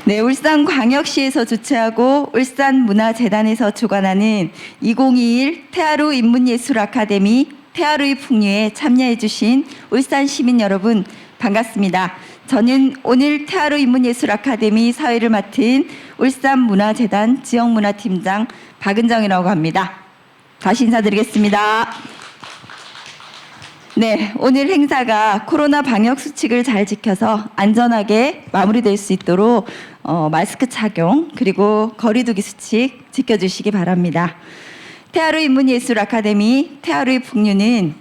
네, 울산광역시에서 주최하고 울산문화재단에서 주관하는 2021 태화루 인문예술 아카데미 태화루의 풍류에 참여해 주신 울산 시민 여러분 반갑습니다. 저는 오늘 태화루 인문예술 아카데미 사회를 맡은 울산문화재단 지역문화팀장 박은정이라고 합니다. 다시 인사드리겠습니다. 네, 오늘 행사가 코로나 방역 수칙을 잘 지켜서 안전하게 마무리될 수 있도록 마스크 착용 그리고 거리두기 수칙 지켜주시기 바랍니다. 태화루 인문예술 아카데미 태화루의 풍류는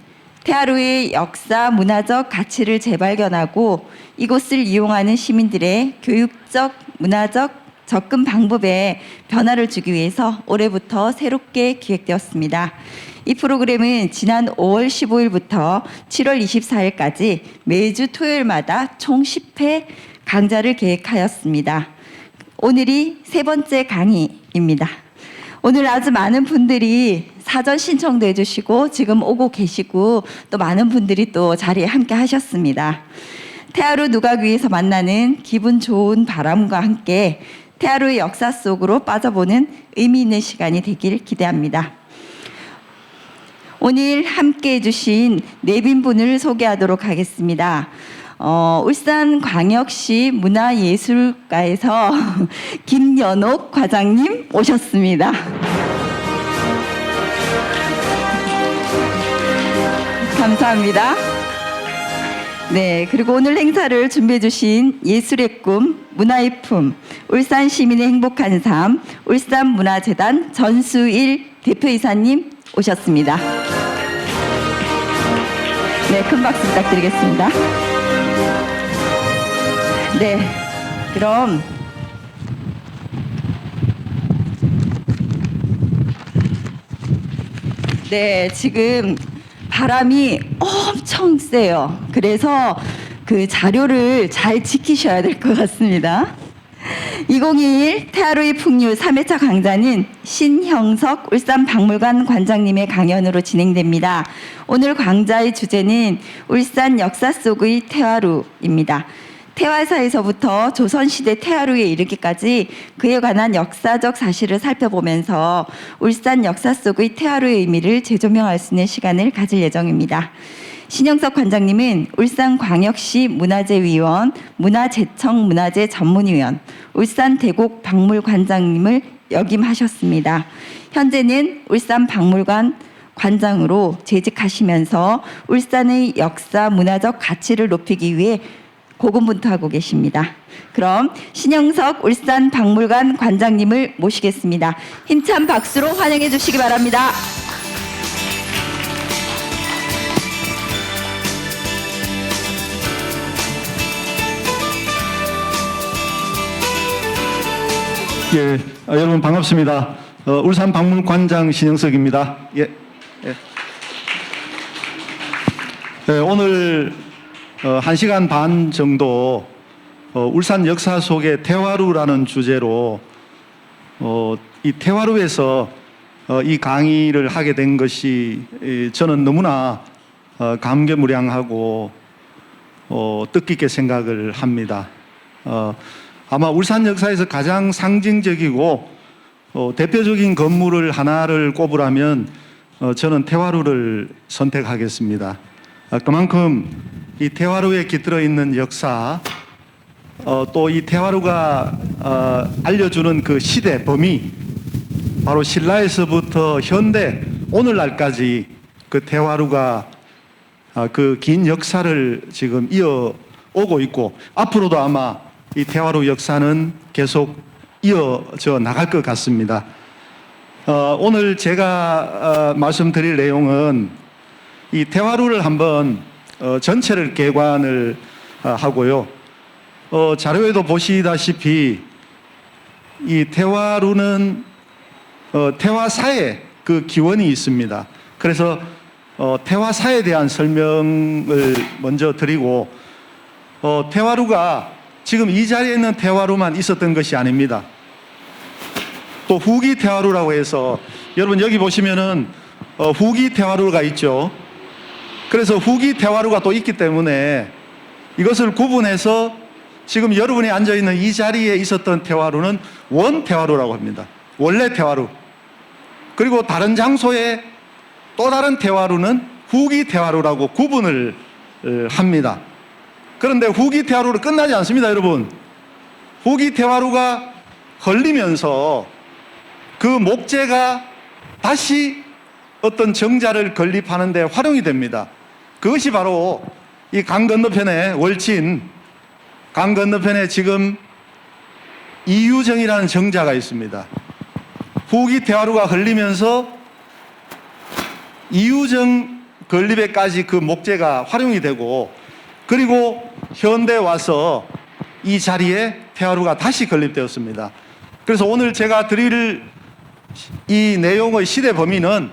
태화루의 역사, 문화적 가치를 재발견하고 이곳을 이용하는 시민들의 교육적, 문화적 접근 방법에 변화를 주기 위해서 올해부터 새롭게 기획되었습니다. 이 프로그램은 지난 5월 15일부터 7월 24일까지 매주 토요일마다 총 10회 강좌를 계획하였습니다. 오늘이 세 번째 강의입니다. 오늘 아주 많은 분들이 사전 신청도 해주시고 지금 오고 계시고 또 많은 분들이 또 자리에 함께 하셨습니다. 태화루 누각위에서 만나는 기분 좋은 바람과 함께 태화루의 역사 속으로 빠져보는 의미 있는 시간이 되길 기대합니다. 오늘 함께 해주신 내빈분을 소개하도록 하겠습니다. 울산광역시 문화예술가에서 김연옥 과장님 오셨습니다. 감사합니다. 네, 그리고 오늘 행사를 준비해 주신 예술의 꿈, 문화의 품, 울산 시민의 행복한 삶, 울산문화재단 전수일 대표이사님 오셨습니다. 네, 큰 박수 부탁드리겠습니다. 네, 그럼 네, 지금 바람이 엄청 세요. 그래서 그 자료를 잘 지키셔야 될 것 같습니다. 2021 태화루의 풍류 3회차 강좌는 신형석 울산박물관 관장님의 강연으로 진행됩니다. 오늘 강좌의 주제는 울산 역사 속의 태화루입니다. 태화사에서부터 조선시대 태화루에 이르기까지 그에 관한 역사적 사실을 살펴보면서 울산 역사 속의 태화루의 의미를 재조명할 수 있는 시간을 가질 예정입니다. 신영석 관장님은 울산광역시 문화재위원, 문화재청 문화재 전문위원, 울산대곡박물관장님을 역임하셨습니다. 현재는 울산박물관 관장으로 재직하시면서 울산의 역사, 문화적 가치를 높이기 위해 고군분투하고 계십니다. 그럼 신영석 울산박물관 관장님을 모시겠습니다. 힘찬 박수로 환영해 주시기 바랍니다. 예, 여러분 반갑습니다. 울산박물관장 신영석입니다. 예, 오늘 1시간 반 정도 울산 역사 속의 태화루라는 주제로 이 태화루에서 이 강의를 하게 된 것이 저는 너무나 감개무량하고 뜻깊게 생각을 합니다. 아마 울산 역사에서 가장 상징적이고 대표적인 건물을 하나를 꼽으라면 저는 태화루를 선택하겠습니다. 그만큼 이 태화루에 깃들어 있는 역사, 또 이 태화루가 알려주는 그 시대 범위, 바로 신라에서부터 현대 오늘날까지 그 태화루가 그 긴 역사를 지금 이어오고 있고 앞으로도 아마 이 태화루 역사는 계속 이어져 나갈 것 같습니다. 오늘 제가 말씀드릴 내용은 이 태화루를 한번 전체를 개관을 하고요. 자료에도 보시다시피 이 태화루는 태화사에 그 기원이 있습니다. 그래서 태화사에 대한 설명을 먼저 드리고 태화루가 지금 이 자리에 있는 태화루만 있었던 것이 아닙니다. 또 후기 태화루라고 해서 여러분 여기 보시면은 후기 태화루가 있죠. 그래서 후기 태화루가 또 있기 때문에 이것을 구분해서 지금 여러분이 앉아있는 이 자리에 있었던 태화루는 원태화루라고 합니다. 원래 태화루. 그리고 다른 장소에 또 다른 태화루는 후기 태화루라고 구분을 합니다. 그런데 후기 태화루로 끝나지 않습니다, 여러분. 후기 태화루가 흘리면서 그 목재가 다시 어떤 정자를 건립하는 데 활용이 됩니다. 그것이 바로 이 강 건너편에 월진, 강 건너편에 지금 이유정이라는 정자가 있습니다. 후기 태화루가 흘리면서 이유정 건립에까지 그 목재가 활용이 되고, 그리고 현대 와서 이 자리에 태화루가 다시 건립되었습니다. 그래서 오늘 제가 드릴 이 내용의 시대 범위는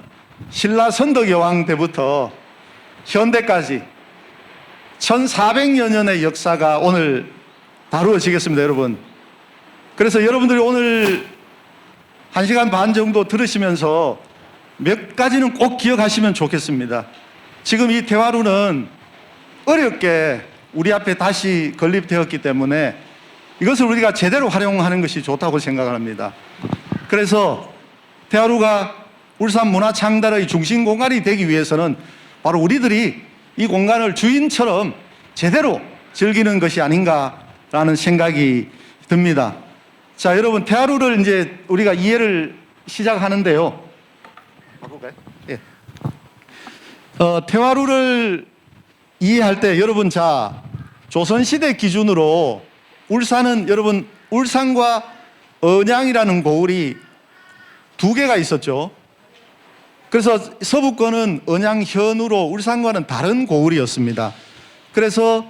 신라 선덕여왕 때부터 현대까지 1400여 년의 역사가 오늘 다루어지겠습니다, 여러분. 그래서 여러분들이 오늘 1시간 반 정도 들으시면서 몇 가지는 꼭 기억하시면 좋겠습니다. 지금 이 태화루는 어렵게 우리 앞에 다시 건립되었기 때문에 이것을 우리가 제대로 활용하는 것이 좋다고 생각합니다. 그래서 태화루가 울산 문화창달의 중심 공간이 되기 위해서는 바로 우리들이 이 공간을 주인처럼 제대로 즐기는 것이 아닌가라는 생각이 듭니다. 자, 여러분, 태화루를 이제 우리가 이해를 시작하는데요. 바꿀까요? 예. 태화루를 이해할 때 여러분, 자, 조선시대 기준으로 울산은 여러분, 울산과 언양이라는 고을이 두 개가 있었죠. 그래서 서북권은 언양현으로 울산과는 다른 고을이었습니다. 그래서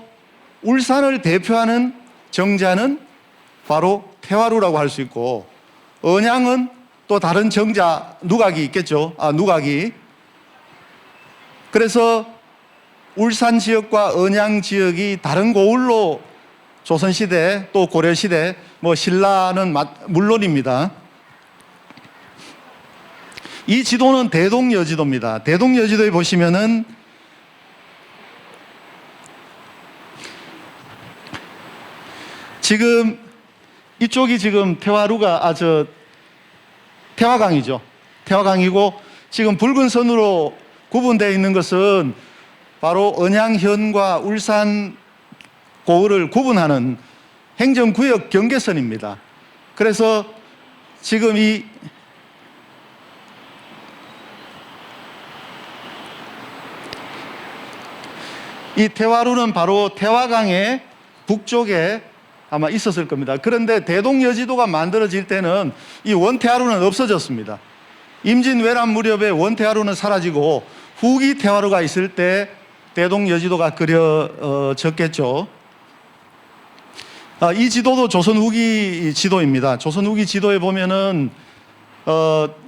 울산을 대표하는 정자는 바로 태화루라고 할 수 있고, 언양은 또 다른 정자 누각이 있겠죠. 누각이. 그래서 울산 지역과 언양 지역이 다른 고을로 조선시대 또 고려시대 뭐 신라는 물론입니다. 이 지도는 대동여지도입니다. 대동여지도에 보시면은 지금 이쪽이 지금 태화루가 태화강이죠. 태화강이고 지금 붉은 선으로 구분되어 있는 것은 바로 언양현과 울산 고을을 구분하는 행정구역 경계선입니다. 그래서 지금 이 태화루는 바로 태화강의 북쪽에 아마 있었을 겁니다. 그런데 대동여지도가 만들어질 때는 이 원태화루는 없어졌습니다. 임진왜란 무렵에 원태화루는 사라지고 후기 태화루가 있을 때 대동여지도가 그려졌겠죠. 이 지도도 조선 후기 지도입니다. 조선 후기 지도에 보면은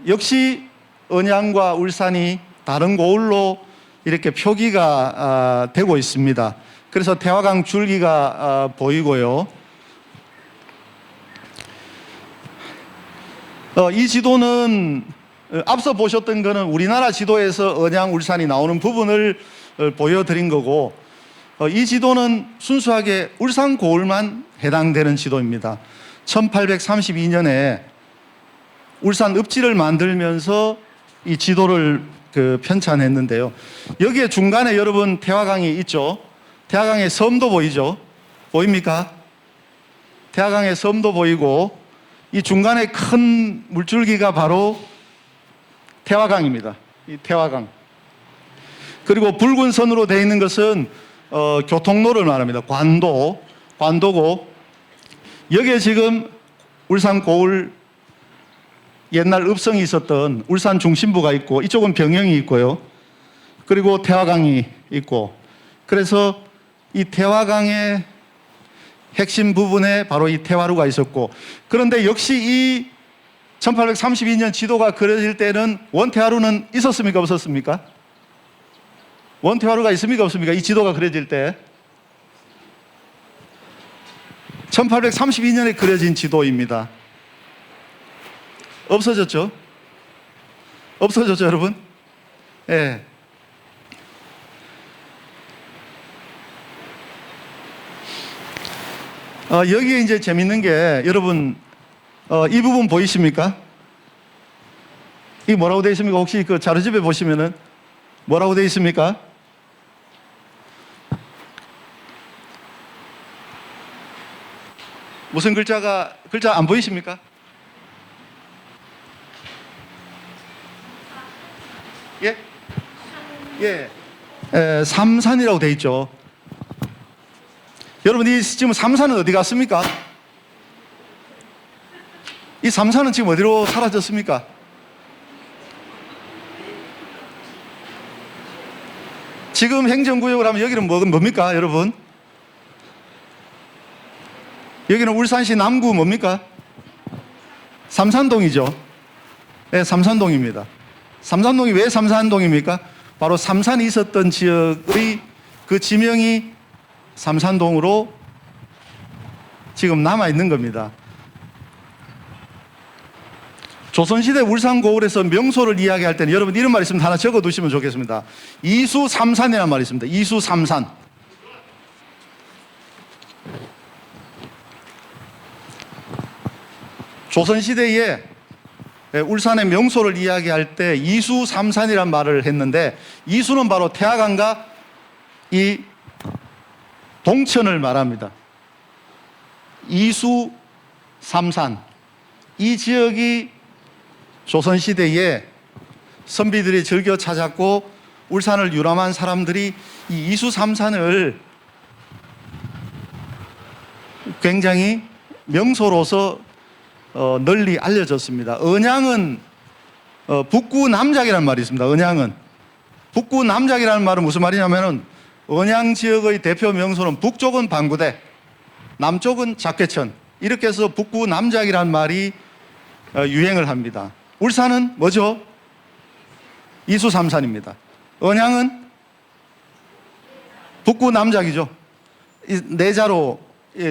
역시 언양과 울산이 다른 고을로 이렇게 표기가 되고 있습니다. 그래서 태화강 줄기가 보이고요. 이 지도는 앞서 보셨던 거는 우리나라 지도에서 언양, 울산이 나오는 부분을 보여드린 거고, 이 지도는 순수하게 울산 고을만 해당되는 지도입니다. 1832년에 울산 읍지를 만들면서 이 지도를 편찬했는데요. 여기에 중간에 여러분 태화강이 있죠. 태화강의 섬도 보이죠. 보입니까? 태화강의 섬도 보이고, 이 중간에 큰 물줄기가 바로 태화강입니다. 이 태화강. 그리고 붉은 선으로 되어 있는 것은 교통로를 말합니다. 관도고, 여기에 지금 울산 고을 옛날 읍성이 있었던 울산 중심부가 있고, 이쪽은 병영이 있고요. 그리고 태화강이 있고, 그래서 이 태화강의 핵심 부분에 바로 이 태화루가 있었고, 그런데 역시 이 1832년 지도가 그려질 때는 원태화루는 있었습니까? 없었습니까? 원태화루가 있습니까? 없습니까? 이 지도가 그려질 때 1832년에 그려진 지도입니다. 없어졌죠? 없어졌죠, 여러분? 예. 여기에 이제 재밌는 게 여러분 이 부분 보이십니까? 이 뭐라고 되어 있습니까? 혹시 그 자료집에 보시면은 뭐라고 되어 있습니까? 무슨 글자 안 보이십니까? 예? 예. 삼산이라고 되어 있죠. 여러분, 이 지금 삼산은 어디 갔습니까? 이 삼산은 지금 어디로 사라졌습니까? 지금 행정구역을 하면 여기는 뭡니까, 여러분? 여기는 울산시 남구 뭡니까? 삼산동이죠. 네, 삼산동입니다. 삼산동이 왜 삼산동입니까? 바로 삼산이 있었던 지역의 그 지명이 삼산동으로 지금 남아있는 겁니다. 조선시대 울산고을에서 명소를 이야기할 때는 여러분 이런 말 있으면 하나 적어 두시면 좋겠습니다. 이수삼산이라는 말이 있습니다. 이수삼산. 조선시대에 울산의 명소를 이야기할 때 이수삼산이란 말을 했는데, 이수는 바로 태화강과 이 동천을 말합니다. 이수삼산. 이 지역이 조선시대에 선비들이 즐겨 찾았고 울산을 유람한 사람들이 이 이수삼산을 굉장히 명소로서 널리 알려졌습니다. 언양은 북구남작이라는 말이 있습니다. 언양은 북구남작이라는 말은 무슨 말이냐면은 언양 지역의 대표 명소는 북쪽은 방구대, 남쪽은 작괴천, 이렇게 해서 북구남작이라는 말이 유행을 합니다. 울산은 뭐죠? 이수삼산입니다. 언양은 북구남작이죠. 이 네 자로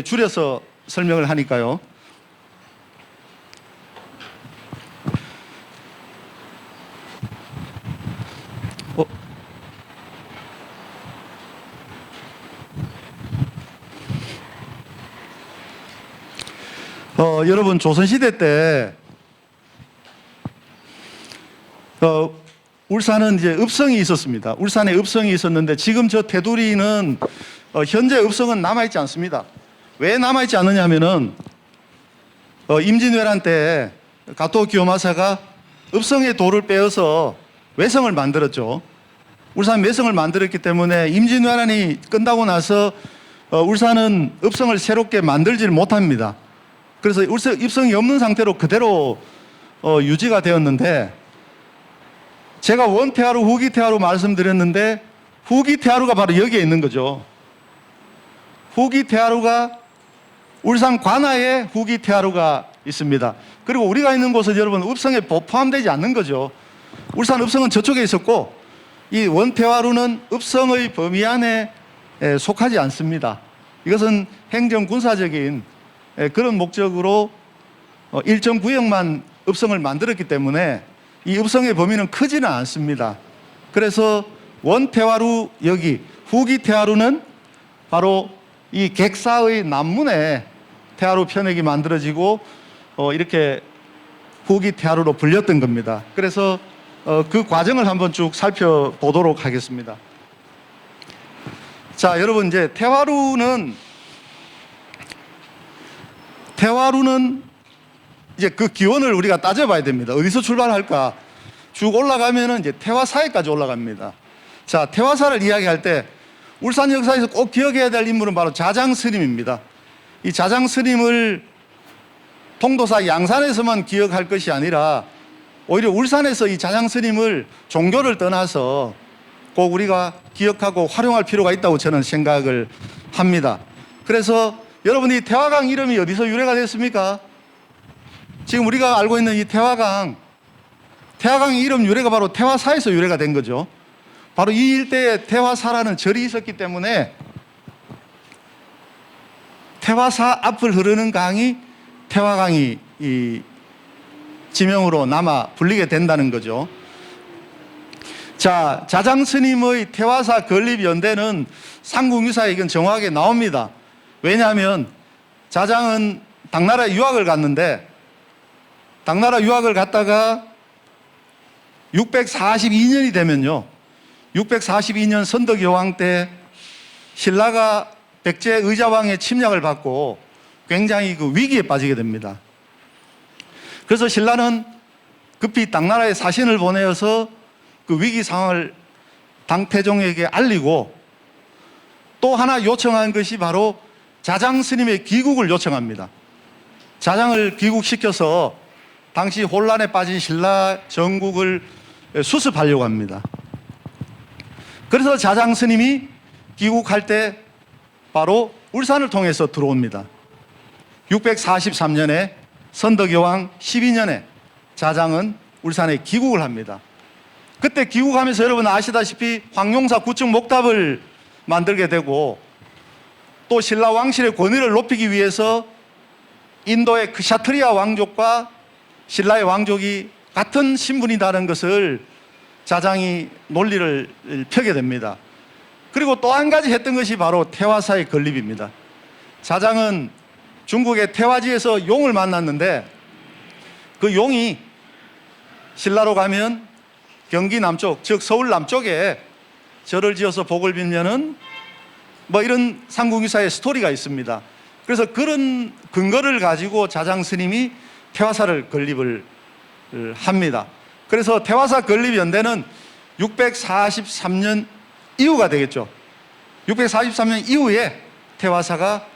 줄여서 설명을 하니까요. 여러분, 조선시대 때 울산은 이제 읍성이 있었습니다. 울산에 읍성이 있었는데 지금 저 테두리는 현재 읍성은 남아있지 않습니다. 왜 남아있지 않느냐 하면은 임진왜란 때 가토 기요마사가 읍성의 돌을 빼어서 외성을 만들었죠. 울산 외성을 만들었기 때문에 임진왜란이 끝나고 나서 울산은 읍성을 새롭게 만들지를 못합니다. 그래서 읍성이 없는 상태로 그대로 유지가 되었는데, 제가 원태화루, 후기태화루 말씀드렸는데 후기태화루가 바로 여기에 있는 거죠. 후기태화루가 울산 관하에 후기태화루가 있습니다. 그리고 우리가 있는 곳은 여러분 읍성에 포함되지 않는 거죠. 울산 읍성은 저쪽에 있었고 이 원태화루는 읍성의 범위 안에 속하지 않습니다. 이것은 행정군사적인 그런 목적으로 일정 구역만 읍성을 만들었기 때문에 이 읍성의 범위는 크지는 않습니다. 그래서 원태화루 여기, 후기태화루는 바로 이 객사의 남문에 태화루 편액이 만들어지고 이렇게 후기태화루로 불렸던 겁니다. 그래서 그 과정을 한번 쭉 살펴보도록 하겠습니다. 자, 여러분, 이제 태화루는 이제 그 기원을 우리가 따져봐야 됩니다. 어디서 출발할까? 쭉 올라가면은 이제 태화사에까지 올라갑니다. 자, 태화사를 이야기할 때 울산 역사에서 꼭 기억해야 될 인물은 바로 자장스님입니다. 이 자장스님을 통도사 양산에서만 기억할 것이 아니라 오히려 울산에서 이 자장스님을 종교를 떠나서 꼭 우리가 기억하고 활용할 필요가 있다고 저는 생각을 합니다. 그래서 여러분이 태화강 이름이 어디서 유래가 됐습니까? 지금 우리가 알고 있는 이 태화강의 이름 유래가 바로 태화사에서 유래가 된 거죠. 바로 이 일대에 태화사라는 절이 있었기 때문에 태화사 앞을 흐르는 강이 태화강이 이 지명으로 남아 불리게 된다는 거죠. 자, 자장스님의 태화사 건립연대는 삼국유사에 이건 정확하게 나옵니다. 왜냐하면 자장은 당나라에 유학을 갔는데 당나라 유학을 갔다가 642년이 되면요. 642년 선덕여왕 때 신라가 백제 의자왕의 침략을 받고 굉장히 그 위기에 빠지게 됩니다. 그래서 신라는 급히 당나라에 사신을 보내어서 그 위기 상황을 당태종에게 알리고 또 하나 요청한 것이 바로 자장 스님의 귀국을 요청합니다. 자장을 귀국시켜서 당시 혼란에 빠진 신라 전국을 수습하려고 합니다. 그래서 자장 스님이 귀국할 때 바로 울산을 통해서 들어옵니다. 643년에 선덕여왕 12년에 자장은 울산에 귀국을 합니다. 그때 귀국하면서 여러분 아시다시피 황룡사 구축 목탑을 만들게 되고 또 신라 왕실의 권위를 높이기 위해서 인도의 크샤트리아 왕족과 신라의 왕족이 같은 신분이라는 것을 자장이 논리를 펴게 됩니다. 그리고 또 한 가지 했던 것이 바로 태화사의 건립입니다. 자장은 중국의 태화지에서 용을 만났는데 그 용이 신라로 가면 경기 남쪽, 즉 서울 남쪽에 절을 지어서 복을 빌면은 뭐 이런 삼국유사의 스토리가 있습니다. 그래서 그런 근거를 가지고 자장 스님이 태화사를 건립을 합니다. 그래서 태화사 건립 연대는 643년 이후가 되겠죠. 643년 이후에 태화사가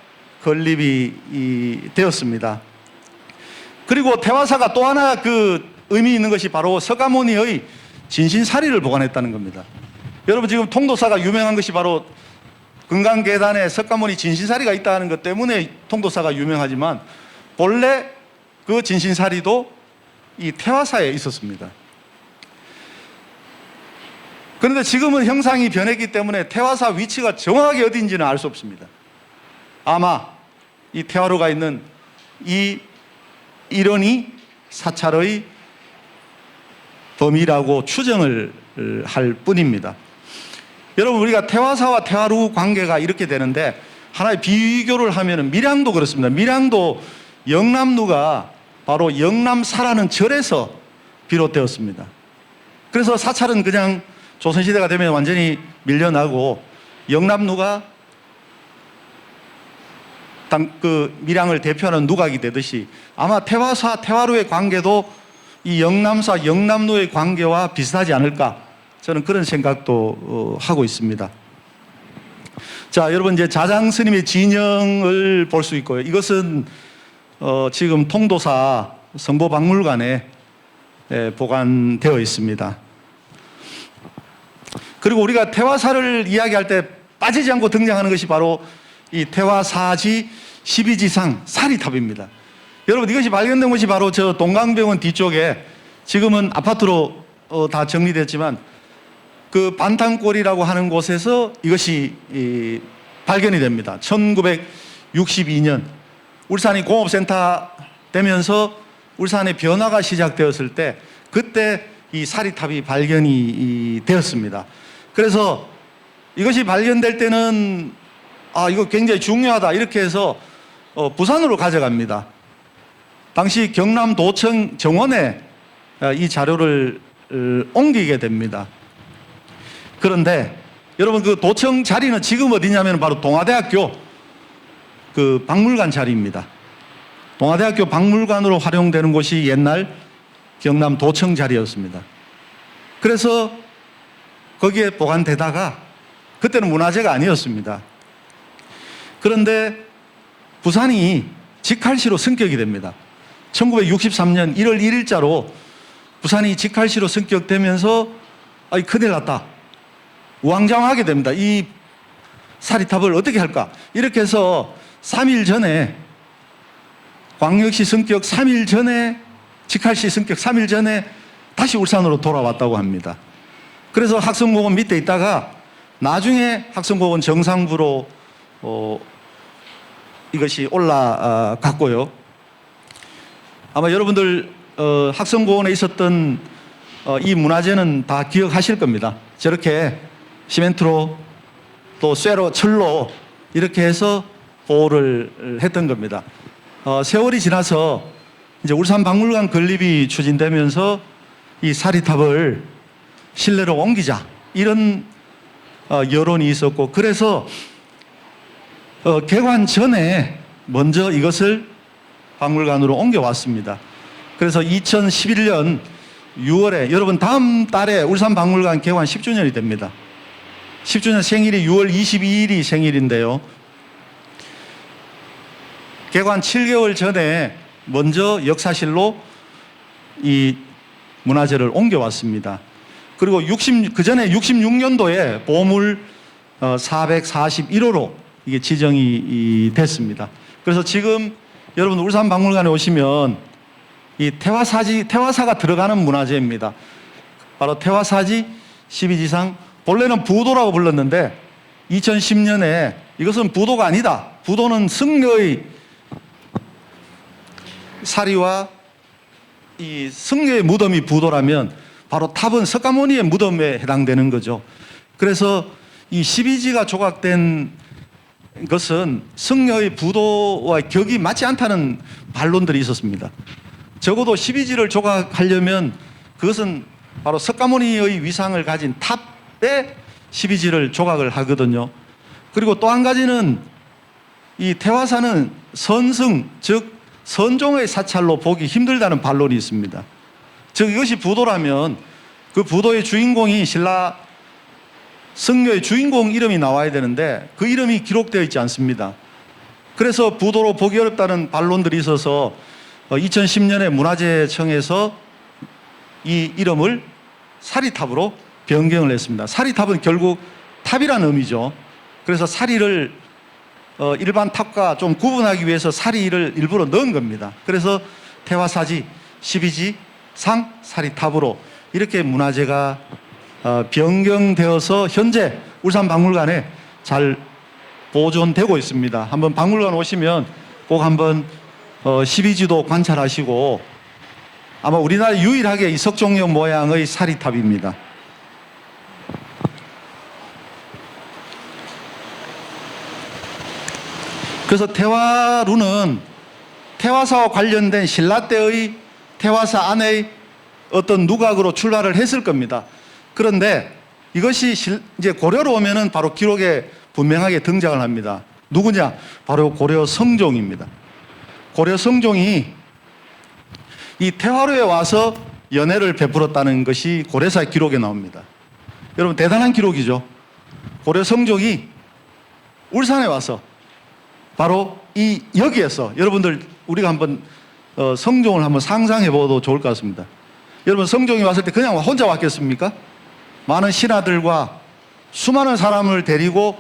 건립이 되었습니다. 그리고 태화사가 또 하나 그 의미 있는 것이 바로 석가모니의 진신사리를 보관했다는 겁니다. 여러분 지금 통도사가 유명한 것이 바로 금강계단에 석가모니 진신사리가 있다는 것 때문에 통도사가 유명하지만 본래 그 진신사리도 이 태화사에 있었습니다. 그런데 지금은 형상이 변했기 때문에 태화사 위치가 정확하게 어디인지는 알 수 없습니다. 아마 이 태화로가 있는 이 일원이 사찰의 범위라고 추정을 할 뿐입니다. 여러분 우리가 태화사와 태화루 관계가 이렇게 되는데 하나의 비교를 하면 밀양도 그렇습니다. 밀양도 영남루가 바로 영남사라는 절에서 비롯되었습니다. 그래서 사찰은 그냥 조선시대가 되면 완전히 밀려나고 영남루가 그 밀양을 대표하는 누각이 되듯이 아마 태화사, 태화루의 관계도 이 영남사, 영남루의 관계와 비슷하지 않을까 저는 그런 생각도 하고 있습니다. 자, 여러분 이제 자장 스님의 진영을 볼 수 있고요. 이것은 지금 통도사 성보박물관에 보관되어 있습니다. 그리고 우리가 태화사를 이야기할 때 빠지지 않고 등장하는 것이 바로 이 태화사지 12지상 사리탑입니다. 여러분 이것이 발견된 곳이 바로 저 동강병원 뒤쪽에 지금은 아파트로 다 정리됐지만 그 반탄골이라고 하는 곳에서 이것이 발견이 됩니다. 1962년 울산이 공업센터 되면서 울산의 변화가 시작되었을 때 그때 이 사리탑이 발견이 되었습니다. 그래서 이것이 발견될 때는 이거 굉장히 중요하다 이렇게 해서 부산으로 가져갑니다. 당시 경남도청 정원에 이 자료를 옮기게 됩니다. 그런데 여러분 그 도청 자리는 지금 어디냐면 바로 동아대학교 그 박물관 자리입니다. 동아대학교 박물관으로 활용되는 곳이 옛날 경남도청 자리였습니다. 그래서 거기에 보관되다가 그때는 문화재가 아니었습니다. 그런데 부산이 직할시로 승격이 됩니다. 1963년 1월 1일자로 부산이 직할시로 승격되면서 큰일 났다. 우왕좌왕하게 됩니다. 이 사리탑을 어떻게 할까? 이렇게 해서 3일 전에 광역시 승격 3일 전에 직할시 승격 3일 전에 다시 울산으로 돌아왔다고 합니다. 그래서 학성공원 밑에 있다가 나중에 학성공원 정상부로 이것이 올라갔고요. 아마 여러분들 학성공원에 있었던 이 문화재는 다 기억하실 겁니다. 저렇게 시멘트로 또 쇠로 철로 이렇게 해서 보호를 했던 겁니다. 세월이 지나서 이제 울산박물관 건립이 추진되면서 이 사리탑을 실내로 옮기자 이런 여론이 있었고, 그래서 개관 전에 먼저 이것을 박물관으로 옮겨왔습니다. 그래서 2011년 6월에, 여러분 다음 달에 울산박물관 개관 10주년이 됩니다. 10주년 생일이 6월 22일이 생일인데요. 개관 7개월 전에 먼저 역사실로 이 문화재를 옮겨왔습니다. 그리고 그 전에 66년도에 보물 441호로 이게 지정이 됐습니다. 그래서 지금 여러분 울산박물관에 오시면 이 태화사가 들어가는 문화재입니다. 바로 태화사지 12지상, 본래는 부도라고 불렀는데 2010년에 이것은 부도가 아니다, 부도는 승려의 사리와 이 승려의 무덤이 부도라면 바로 탑은 석가모니의 무덤에 해당되는 거죠. 그래서 이 12지가 조각된 것은 승려의 부도와 격이 맞지 않다는 반론들이 있었습니다. 적어도 12지를 조각하려면 그것은 바로 석가모니의 위상을 가진 탑에 12지를 조각을 하거든요. 그리고 또 한 가지는 이 태화사는 선승, 즉 선종의 사찰로 보기 힘들다는 반론이 있습니다. 즉 이것이 부도라면 그 부도의 주인공이 신라 승려의 주인공 이름이 나와야 되는데 그 이름이 기록되어 있지 않습니다. 그래서 부도로 보기 어렵다는 반론들이 있어서 2010년에 문화재청에서 이 이름을 사리탑으로 변경을 했습니다. 사리탑은 결국 탑이라는 의미죠. 그래서 사리를 일반 탑과 좀 구분하기 위해서 사리를 일부러 넣은 겁니다. 그래서 태화사지 12지 상 사리탑으로 이렇게 문화재가 변경되어서 현재 울산박물관에 잘 보존되고 있습니다. 한번 박물관 오시면 꼭 한번 12지도 관찰하시고, 아마 우리나라 유일하게 이 석종형 모양의 사리탑입니다. 그래서 태화루는 태화사와 관련된 신라 때의 태화사 안의 어떤 누각으로 출발을 했을 겁니다. 그런데 이것이 이제 고려로 오면은 바로 기록에 분명하게 등장을 합니다. 누구냐? 바로 고려 성종입니다. 고려 성종이 이 태화루에 와서 연회를 베풀었다는 것이 고려사의 기록에 나옵니다. 여러분 대단한 기록이죠. 고려 성종이 울산에 와서 바로 이 여기에서, 여러분들 우리가 한번 성종을 한번 상상해 봐도 좋을 것 같습니다. 여러분 성종이 왔을 때 그냥 혼자 왔겠습니까? 많은 신하들과 수많은 사람을 데리고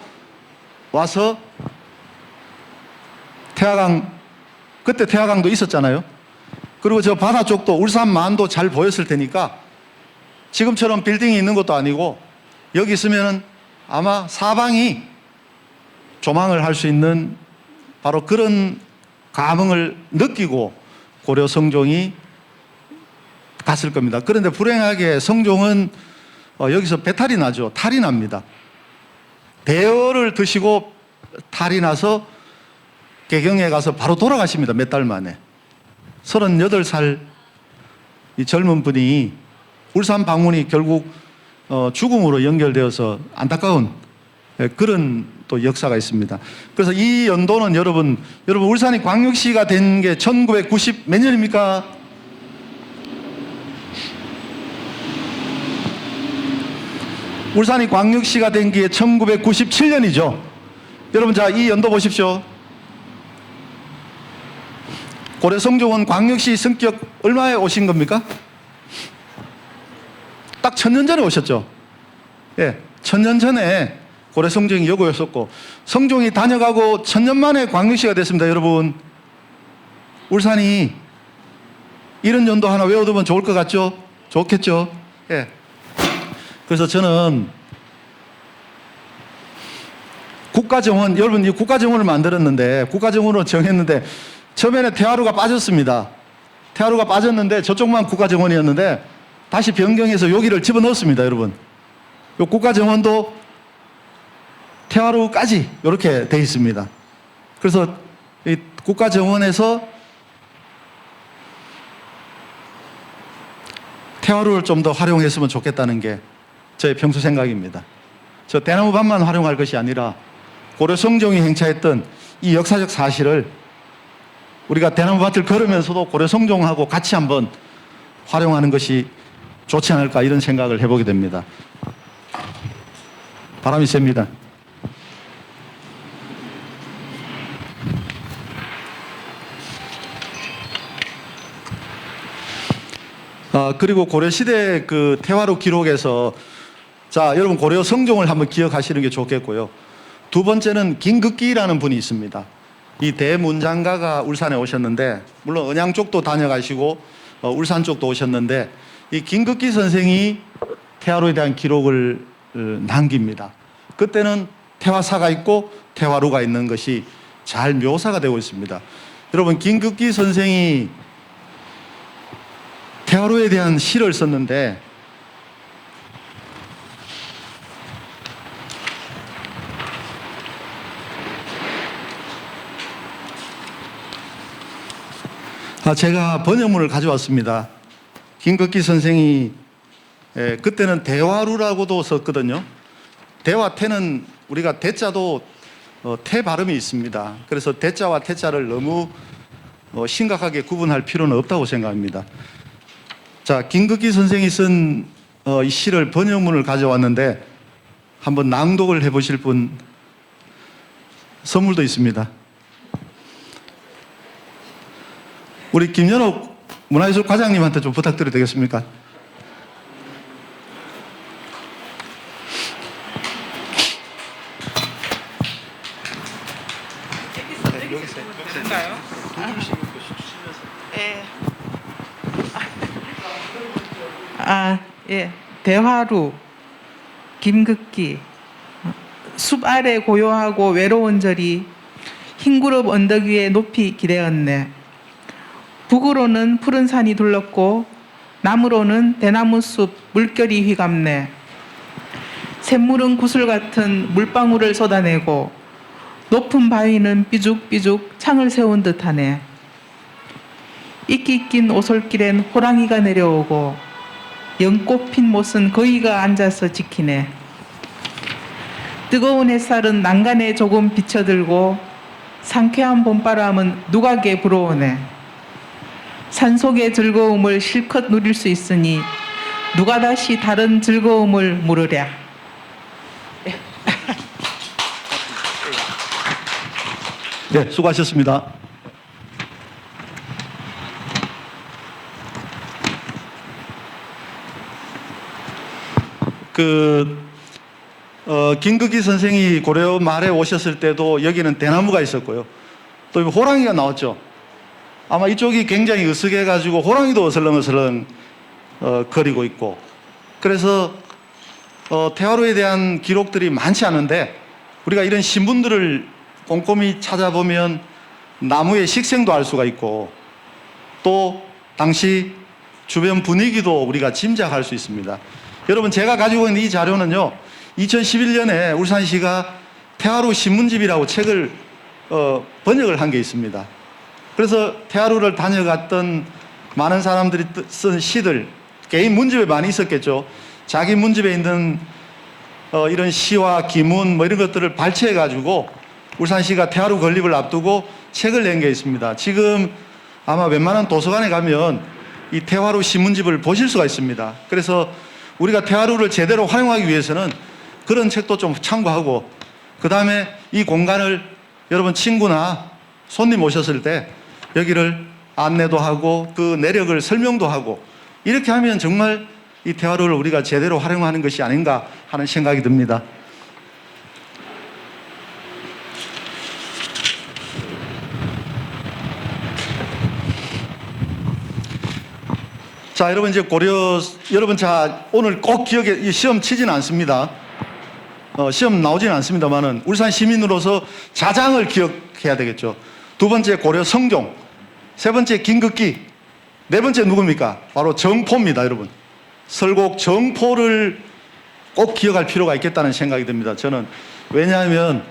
와서 태화강, 그때 태화강도 있었잖아요. 그리고 저 바다 쪽도 울산만도 잘 보였을 테니까 지금처럼 빌딩이 있는 것도 아니고 여기 있으면은 아마 사방이 조망을 할 수 있는 바로 그런 감흥을 느끼고 고려 성종이 갔을 겁니다. 그런데 불행하게 성종은 여기서 배탈이 나죠. 탈이 납니다. 대어를 드시고 탈이 나서 개경에 가서 바로 돌아가십니다. 몇 달 만에. 38살 이 젊은 분이 울산 방문이 결국 죽음으로 연결되어서 안타까운 그런 또 역사가 있습니다. 그래서 이 연도는 여러분 울산이 광역시가 된 게 1990 몇 년입니까? 울산이 광역시가 된 게 1997년이죠. 여러분 자, 이 연도 보십시오. 고려 성종은 광역시 성격 얼마에 오신 겁니까? 딱 1000년 전에 오셨죠. 예, 1000년 전에 고려 성종이 여고였었고, 성종이 다녀가고 1000년 만에 광역시가 됐습니다. 여러분 울산이 이런 연도 하나 외워두면 좋을 것 같죠? 좋겠죠? 예. 그래서 저는 국가정원, 여러분 이 국가정원을 만들었는데, 국가정원으로 정했는데 처음에는 태화루가 빠졌습니다. 태화루가 빠졌는데 저쪽만 국가정원이었는데 다시 변경해서 여기를 집어넣었습니다. 여러분 이 국가정원도 태화루까지 이렇게 돼 있습니다. 그래서 이 국가정원에서 태화루를 좀 더 활용했으면 좋겠다는 게 저의 평소 생각입니다. 저 대나무밭만 활용할 것이 아니라 고려 성종이 행차했던 이 역사적 사실을 우리가 대나무밭을 걸으면서도 고려 성종하고 같이 한번 활용하는 것이 좋지 않을까 이런 생각을 해보게 됩니다. 바람이 셉니다. 그리고 고려시대 그 태화루 기록에서 자, 여러분 고려 성종을 한번 기억하시는 게 좋겠고요. 두 번째는 김극기라는 분이 있습니다. 이 대문장가가 울산에 오셨는데, 물론 언양 쪽도 다녀가시고 울산 쪽도 오셨는데, 이 김극기 선생이 태화루에 대한 기록을 남깁니다. 그때는 태화사가 있고 태화루가 있는 것이 잘 묘사가 되고 있습니다. 여러분, 김극기 선생이 태화루에 대한 시를 썼는데 제가 번역문을 가져왔습니다. 김극기 선생이 그때는 대화루라고도 썼거든요. 대와 태는 우리가 대자도 태 발음이 있습니다. 그래서 대자와 태자를 너무 심각하게 구분할 필요는 없다고 생각합니다. 자, 김극기 선생이 쓴 이 시를 번역문을 가져왔는데 한번 낭독을 해보실 분 선물도 있습니다. 우리 김연옥 문화예술 과장님한테 좀 부탁드려도 되겠습니까? 예. 대화루, 김극기. 숲 아래 고요하고 외로운 절이 흰 구름 언덕 위에 높이 기대었네. 북으로는 푸른 산이 둘렀고 남으로는 대나무 숲 물결이 휘감네. 샘물은 구슬 같은 물방울을 쏟아내고 높은 바위는 삐죽삐죽 창을 세운 듯하네. 이끼 낀 오솔길엔 호랑이가 내려오고 연꽃 핀 못은 거위가 앉아서 지키네. 뜨거운 햇살은 난간에 조금 비쳐들고 상쾌한 봄바람은 누각에 불어오네. 산속의 즐거움을 실컷 누릴 수 있으니 누가 다시 다른 즐거움을 물으랴. 네, 수고하셨습니다. 김극기 선생이 고려 말에 오셨을 때도 여기는 대나무가 있었고요. 또 호랑이가 나왔죠. 아마 이쪽이 굉장히 으슥해가지고 호랑이도 어슬렁어슬렁 거리고 있고, 그래서 태화루에 대한 기록들이 많지 않은데 우리가 이런 신문들을 꼼꼼히 찾아보면 나무의 식생도 알 수가 있고 또 당시 주변 분위기도 우리가 짐작할 수 있습니다. 여러분, 제가 가지고 있는 이 자료는요, 2011년에 울산시가 태화루 신문집이라고 책을 번역을 한 게 있습니다. 그래서 태화루를 다녀갔던 많은 사람들이 쓴 시들, 개인 문집에 많이 있었겠죠. 자기 문집에 있는 이런 시와 기문 뭐 이런 것들을 발췌해 가지고 울산시가 태화루 건립을 앞두고 책을 낸 게 있습니다. 지금 아마 웬만한 도서관에 가면 이 태화루 신문집을 보실 수가 있습니다. 그래서 우리가 태화루를 제대로 활용하기 위해서는 그런 책도 좀 참고하고, 그 다음에 이 공간을 여러분 친구나 손님 오셨을 때 여기를 안내도 하고 그 내력을 설명도 하고, 이렇게 하면 정말 이 태화루를 우리가 제대로 활용하는 것이 아닌가 하는 생각이 듭니다. 자, 여러분, 이제 여러분, 자, 오늘 꼭 기억해, 시험 치지는 않습니다. 시험 나오지는 않습니다만은 울산 시민으로서 자장을 기억해야 되겠죠. 두 번째 고려 성종, 세 번째 김극기, 네 번째 누굽니까? 바로 정포입니다, 여러분. 설곡 정포를 꼭 기억할 필요가 있겠다는 생각이 듭니다. 저는 왜냐하면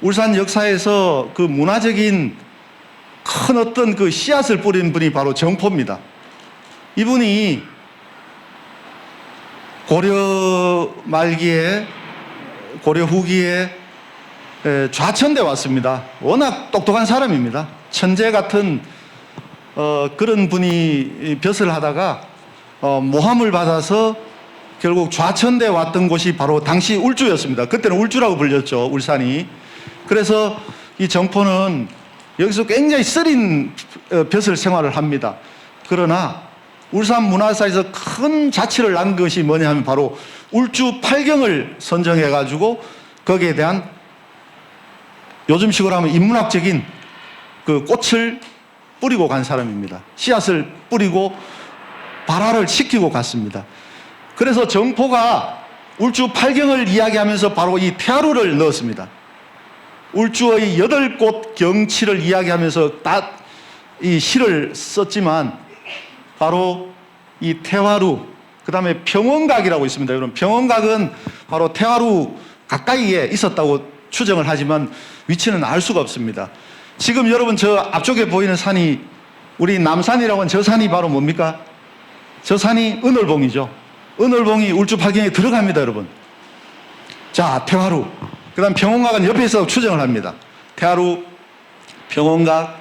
울산 역사에서 그 문화적인 큰 어떤 그 씨앗을 뿌린 분이 바로 정포입니다. 이분이 고려 말기에, 고려 후기에 좌천돼 왔습니다. 워낙 똑똑한 사람입니다. 천재 같은 그런 분이 벼슬 하다가 모함을 받아서 결국 좌천돼 왔던 곳이 바로 당시 울주였습니다. 그때는 울주라고 불렸죠, 울산이. 그래서 이 정포는 여기서 굉장히 쓰린 벼슬 생활을 합니다. 그러나 울산 문화사에서 큰 자취를 난 것이 뭐냐 하면 바로 울주 팔경을 선정해 가지고 거기에 대한 요즘식으로 하면 인문학적인 그 꽃을 뿌리고 간 사람입니다. 씨앗을 뿌리고 발화를 시키고 갔습니다. 그래서 정포가 울주 팔경을 이야기하면서 바로 이 태화루를 넣었습니다. 울주의 8곳 경치를 이야기하면서 다 이 시를 썼지만 바로 이 태화루, 그 다음에 평원각이라고 있습니다. 여러분, 평원각은 바로 태화루 가까이에 있었다고 추정을 하지만 위치는 알 수가 없습니다. 지금 여러분 저 앞쪽에 보이는 산이 우리 남산이라고 하는 저 산이 바로 뭡니까? 저 산이 은월봉이죠. 은월봉이 울주 팔경에 들어갑니다, 여러분. 자, 태화루. 그 다음 평원각은 옆에 있어서 추정을 합니다. 태화루, 평원각,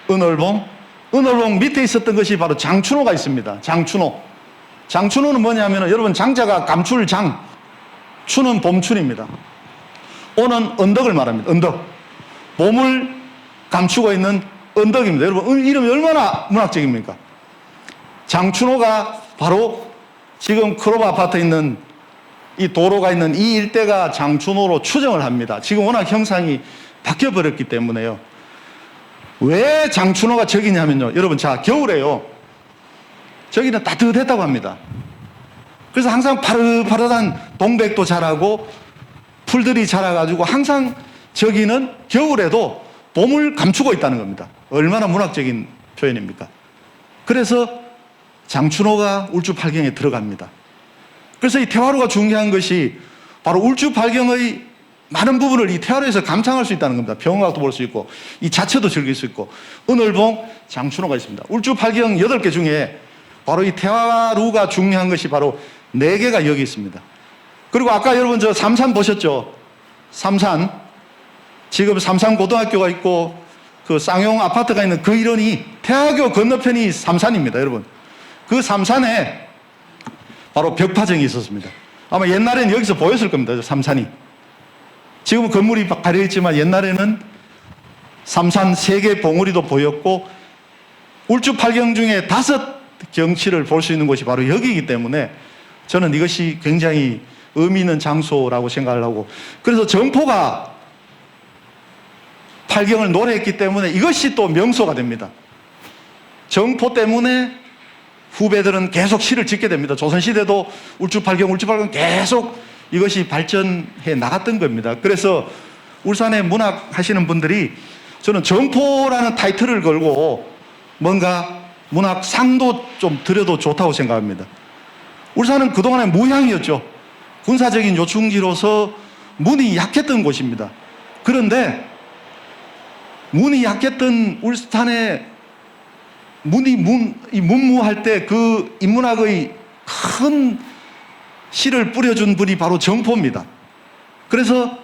은월봉. 은월봉 밑에 있었던 것이 바로 장춘호가 있습니다. 장춘호. 장춘호는 뭐냐면 여러분 장자가 감출장, 추는 봄춘입니다. 오는 언덕을 말합니다. 언덕. 봄을 감추고 있는 언덕입니다. 여러분 이름이 얼마나 문학적입니까? 장춘호가 바로 지금 크로바 아파트 있는 이 도로가 있는 이 일대가 장춘호로 추정을 합니다. 지금 워낙 형상이 바뀌어버렸기 때문에요. 왜 장춘호가 저기냐면요. 여러분, 자, 겨울에요. 저기는 따뜻했다고 합니다. 그래서 항상 파릇파릇한 동백도 자라고 풀들이 자라가지고 항상 저기는 겨울에도 봄을 감추고 있다는 겁니다. 얼마나 문학적인 표현입니까? 그래서 장춘호가 울주 팔경에 들어갑니다. 그래서 이 태화루가 중요한 것이 바로 울주 팔경의 많은 부분을 이 태화루에서 감상할 수 있다는 겁니다. 평원각도 볼 수 있고 이 자체도 즐길 수 있고 은월봉, 장춘호가 있습니다. 울주 팔경 8개 중에 바로 이 태화루가 중요한 것이 바로 4개가 여기 있습니다. 그리고 아까 여러분 저 삼산 보셨죠? 삼산. 지금 삼산 고등학교가 있고 그 쌍용 아파트가 있는 그 일원이 태화교 건너편이 삼산입니다, 여러분. 그 삼산에 바로 벽파정이 있었습니다. 아마 옛날에는 여기서 보였을 겁니다, 저 삼산이. 지금은 건물이 가려있지만 옛날에는 삼산 3개 봉우리도 보였고 울주 팔경 중에 5 경치를 볼 수 있는 곳이 바로 여기이기 때문에 저는 이것이 굉장히 의미 있는 장소라고 생각을 하고, 그래서 정포가 팔경을 노래했기 때문에 이것이 또 명소가 됩니다. 정포 때문에 후배들은 계속 시를 짓게 됩니다. 조선시대도 울주 팔경 계속 이것이 발전해 나갔던 겁니다. 그래서 울산의 문학 하시는 분들이 저는 정포라는 타이틀을 걸고 뭔가 문학 상도 좀 드려도 좋다고 생각합니다. 울산은 그동안에 무향이었죠. 군사적인 요충지로서 문이 약했던 곳입니다. 그런데 문이 약했던 울산의 문무할 때 그 인문학의 큰 시를 뿌려준 분이 바로 정포입니다. 그래서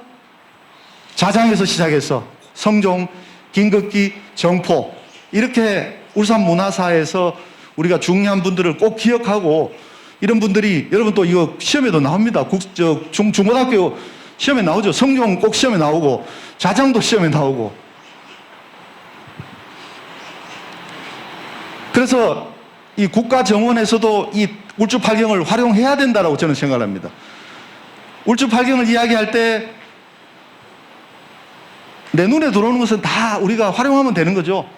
자장에서 시작해서 성종, 김극기, 정포, 이렇게 울산 문화사에서 우리가 중요한 분들을 꼭 기억하고, 이런 분들이 여러분 또 이거 시험에도 나옵니다. 중고등학교 시험에 나오죠. 성종 꼭 시험에 나오고 자장도 시험에 나오고. 그래서 이 국가정원에서도 이 울주 팔경을 활용해야 된다고 저는 생각합니다. 울주 팔경을 이야기할 때 내 눈에 들어오는 것은 다 우리가 활용하면 되는 거죠.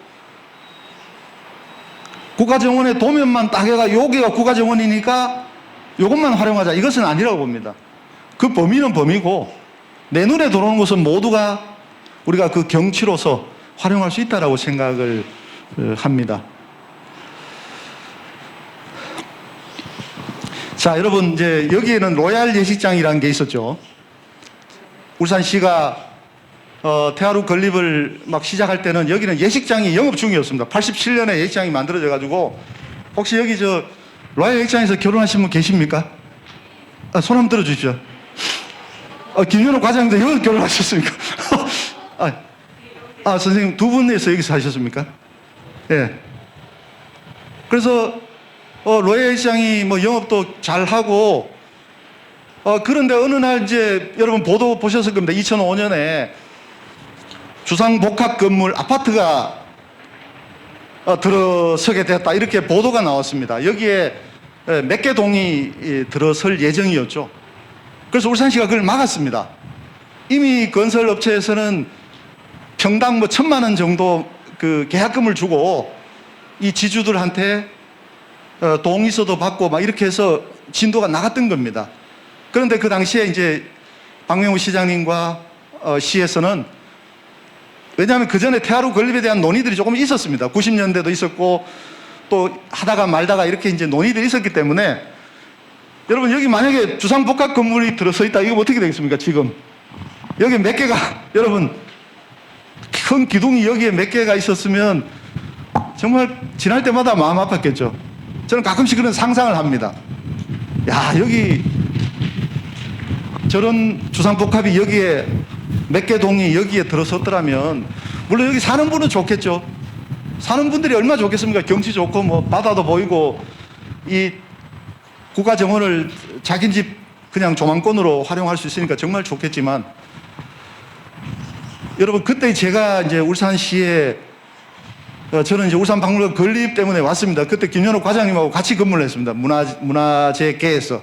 국가정원의 도면만 딱 해가 여기가 국가정원이니까 이것만 활용하자, 이것은 아니라고 봅니다. 그 범위는 범위고 내 눈에 들어오는 것은 모두가 우리가 그 경치로서 활용할 수 있다라고 생각을 합니다. 자, 여러분 이제 여기에는 로얄 예식장이라는 게 있었죠. 울산시가 태화로 건립을 막 시작할 때는 여기는 예식장이 영업 중이었습니다. 87년에 예식장이 만들어져 가지고 혹시 여기 저 로얄 예식장에서 결혼하신 분 계십니까? 손 한번 들어 주십시오. 김현우 과장님도 여기 결혼하셨습니까? 선생님 두 분에서 여기서 하셨습니까? 예. 그래서 로얄 예식장이 뭐 영업도 잘 하고 그런데 어느 날 이제 여러분 보도 보셨을 겁니다. 2005년에 주상복합 건물 아파트가 들어서게 됐다 이렇게 보도가 나왔습니다. 여기에 몇 개 동이 들어설 예정이었죠. 그래서 울산시가 그걸 막았습니다. 이미 건설업체에서는 평당 뭐 1,000만 원 정도 그 계약금을 주고 이 지주들한테 동의서도 받고 막 이렇게 해서 진도가 나갔던 겁니다. 그런데 그 당시에 이제 박명우 시장님과 시에서는 왜냐하면 그 전에 태화로 건립에 대한 논의들이 조금 있었습니다. 90년대도 있었고 또 하다가 말다가 이렇게 이제 논의들이 있었기 때문에 여러분 여기 만약에 주상복합 건물이 들어서 있다 이거 어떻게 되겠습니까? 지금 여기 몇 개가 여러분 큰 기둥이 여기에 몇 개가 있었으면 정말 지날 때마다 마음 아팠겠죠. 저는 가끔씩 그런 상상을 합니다. 야 여기 저런 주상복합이 여기에 몇 개 동이 여기에 들어섰더라면 물론 여기 사는 분은 좋겠죠. 사는 분들이 얼마나 좋겠습니까? 경치 좋고 뭐 바다도 보이고 이 국가 정원을 자기 집 그냥 조망권으로 활용할 수 있으니까 정말 좋겠지만 여러분 그때 제가 이제 울산시에 저는 이제 울산박물관 건립 때문에 왔습니다. 그때 김현욱 과장님하고 같이 근무를 했습니다. 문화재계에서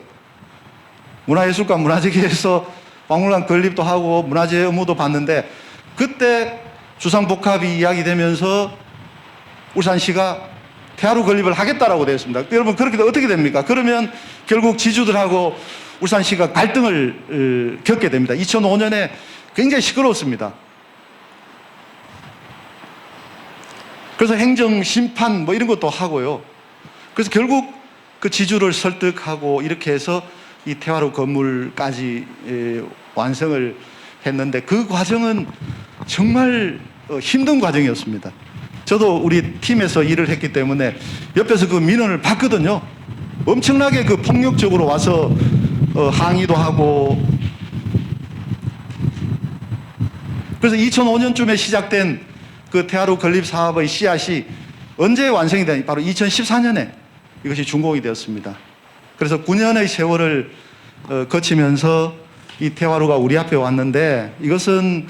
문화예술과 문화재계에서 박물관 건립도 하고 문화재 업무도 봤는데 그때 주상복합이 이야기되면서 울산시가 태화로 건립을 하겠다라고 되었습니다. 여러분 그렇게 어떻게 됩니까? 그러면 결국 지주들하고 울산시가 갈등을 겪게 됩니다. 2005년에 굉장히 시끄러웠습니다. 그래서 행정 심판 뭐 이런 것도 하고요. 그래서 결국 그 지주를 설득하고 이렇게 해서 이 태화로 건물까지 완성을 했는데 그 과정은 정말 힘든 과정이었습니다. 저도 우리 팀에서 일을 했기 때문에 옆에서 그 민원을 봤거든요. 엄청나게 그 폭력적으로 와서 항의도 하고 그래서 2005년쯤에 시작된 그 태화로 건립 사업의 씨앗이 언제 완성이 되냐 바로 2014년에 이것이 준공이 되었습니다. 그래서 9년의 세월을 거치면서 이 태화로가 우리 앞에 왔는데 이것은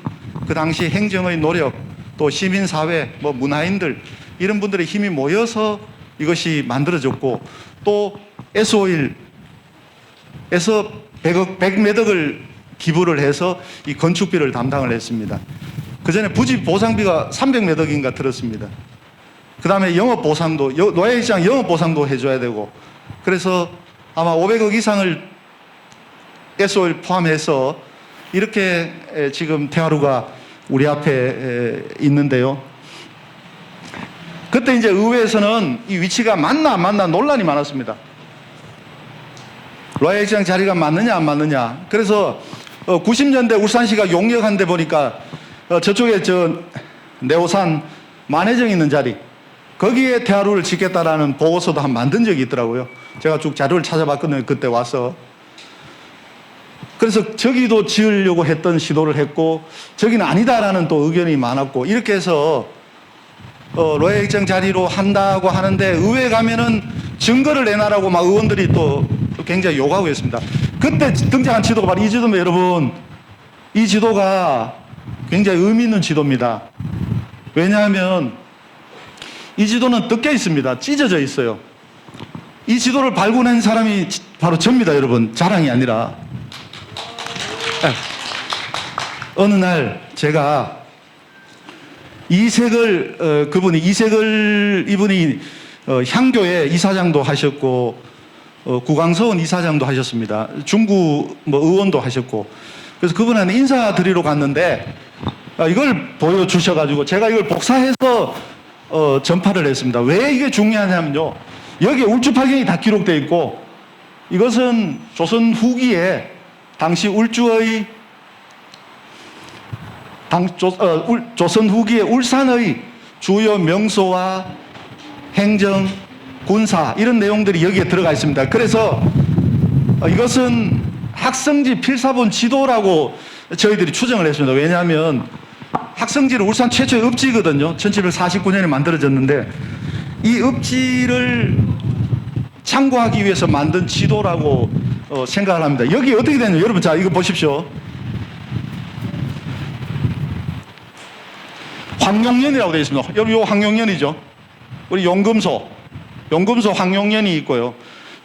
그 당시 행정의 노력 또 시민사회 뭐 문화인들 이런 분들의 힘이 모여서 이것이 만들어졌고 또 S5일에서 100몇 억을 기부를 해서 이 건축비를 담당을 했습니다. 그 전에 부지 보상비가 300몇 억인가 들었습니다. 그 다음에 영업보상도 노예시장 영업보상도 해줘야 되고 그래서 아마 500억 이상을 S5일 포함해서 이렇게 지금 태화로가 우리 앞에 있는데요. 그때 이제 의회에서는 이 위치가 맞나 안 맞나 논란이 많았습니다. 로얄시장 자리가 맞느냐 안 맞느냐. 그래서 90년대 울산시가 용역한 데 보니까 저쪽에 저 내오산 만회정 있는 자리 거기에 태화로를 짓겠다라는 보고서도 한 만든 적이 있더라고요. 제가 쭉 자료를 찾아봤거든요. 그때 와서. 그래서 저기도 지으려고 했던 시도를 했고 저기는 아니다라는 또 의견이 많았고 이렇게 해서 로얄시장 자리로 한다고 하는데 의회에 가면은 증거를 내놔라고 막 의원들이 또 굉장히 요구하고 있습니다. 그때 등장한 지도가 바로 이 지도입니다. 여러분 이 지도가 굉장히 의미 있는 지도입니다. 왜냐하면 이 지도는 뜯겨 있습니다. 찢어져 있어요. 이 지도를 발굴한 사람이 바로 접니다. 여러분 자랑이 아니라 어느 날 제가 이색을 그분이 이색을 이분이 향교회 이사장도 하셨고 구강서원 이사장도 하셨습니다. 중구 뭐 의원도 하셨고 그래서 그분한테 인사드리러 갔는데 이걸 보여주셔가지고 제가 이걸 복사해서 전파를 했습니다. 왜 이게 중요하냐면요. 여기에 울주파경이 다 기록되어 있고 이것은 조선 후기에 당시 울주의 조선 후기에 울산의 주요 명소와 행정, 군사 이런 내용들이 여기에 들어가 있습니다. 그래서 이것은 학성지 필사본 지도라고 저희들이 추정을 했습니다. 왜냐하면 학성지는 울산 최초의 읍지거든요. 1749년에 만들어졌는데 이 읍지를 참고하기 위해서 만든 지도라고 생각을 합니다. 여기 어떻게 되냐, 여러분, 자 이거 보십시오. 황룡년이라고 되어 있습니다. 여러분, 요 황룡년이죠. 우리 용금소 황룡년이 있고요.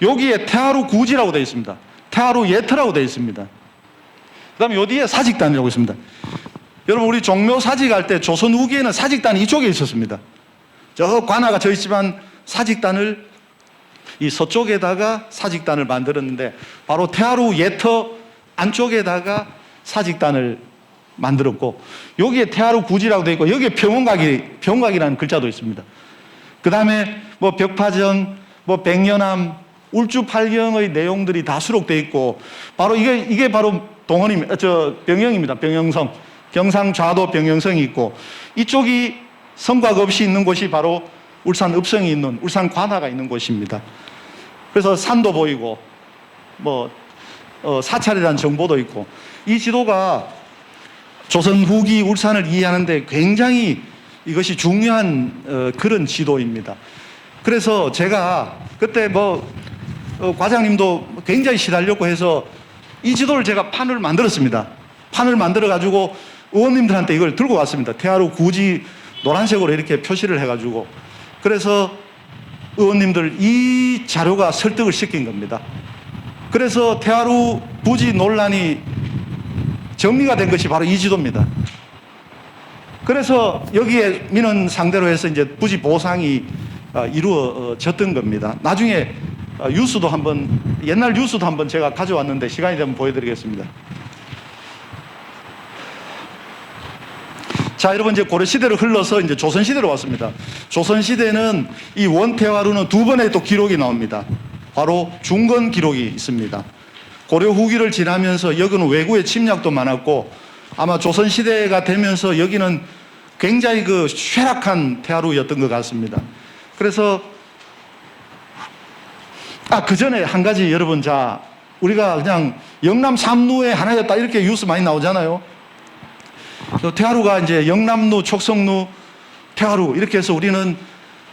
여기에 태하루 구지라고 되어 있습니다. 태하루 예터라고 되어 있습니다. 그 다음에 요 뒤에 사직단이라고 있습니다. 여러분, 우리 종묘 사직할 때 조선 후기에는 사직단이 이쪽에 있었습니다. 저 관아가 저 있지만 사직단을 이 서쪽에다가 사직단을 만들었는데 바로 태하루 예터 안쪽에다가 사직단을 만들었고, 여기에 태하루 구지라고 되어 있고, 여기에 평원각이라는 글자도 있습니다. 그 다음에 뭐 벽파정, 뭐 백년암, 울주팔경의 내용들이 다 수록되어 있고, 바로 이게 바로 동원입니다. 병영입니다. 병영성. 경상좌도 병영성이 있고, 이쪽이 성곽 없이 있는 곳이 바로 울산 읍성이 있는 울산 관아가 있는 곳입니다. 그래서 산도 보이고, 사찰이라는 정보도 있고, 이 지도가 조선 후기 울산을 이해하는데 굉장히 이것이 중요한 그런 지도입니다. 그래서 제가 그때 과장님도 굉장히 시달렸고 해서 이 지도를 제가 판을 만들었습니다. 판을 만들어 가지고 의원님들한테 이걸 들고 왔습니다. 태하루 구지 노란색으로 이렇게 표시를 해가지고, 그래서 의원님들 이 자료가 설득을 시킨 겁니다. 그래서 태하루 부지 논란이 정리가 된 것이 바로 이 지도입니다. 그래서 여기에 민원 상대로 해서 이제 부지 보상이 이루어졌던 겁니다. 나중에 옛날 뉴스도 한번 제가 가져왔는데 시간이 되면 보여드리겠습니다. 자, 여러분, 이제 고려시대를 흘러서 이제 조선시대로 왔습니다. 조선시대는 이 원태화루는 두 번의 또 기록이 나옵니다. 바로 중건 기록이 있습니다. 고려 후기를 지나면서 여기는 외구의 침략도 많았고, 아마 조선시대가 되면서 여기는 굉장히 쇠락한 태화루였던 것 같습니다. 그래서 그 전에 한 가지, 여러분, 자, 우리가 그냥 영남 삼루의 하나였다 이렇게 뉴스 많이 나오잖아요. 태화루가 이제 영남루, 촉성루, 태화루 이렇게 해서 우리는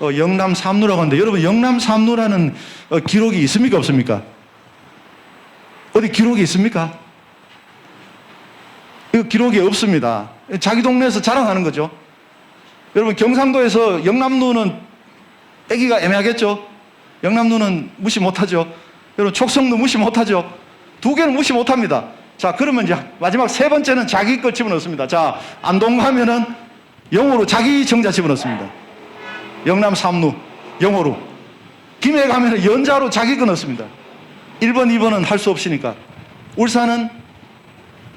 영남 삼루라고 하는데, 여러분, 영남 삼루라는 기록이 있습니까, 없습니까? 어디 기록이 있습니까? 이거 기록이 없습니다. 자기 동네에서 자랑하는 거죠. 여러분, 경상도에서 영남루는 빼기가 애매하겠죠? 영남루는 무시 못하죠? 여러분, 촉성루 무시 못하죠? 두 개는 무시 못합니다. 자, 그러면 이제 마지막 세 번째는 자기 걸 집어넣습니다. 자, 안동 가면은 영어로 자기 정자 집어넣습니다. 영남 삼루 영어로. 김해 가면은 연자로 자기 거 넣습니다. 1번, 2번은 할 수 없으니까. 울산은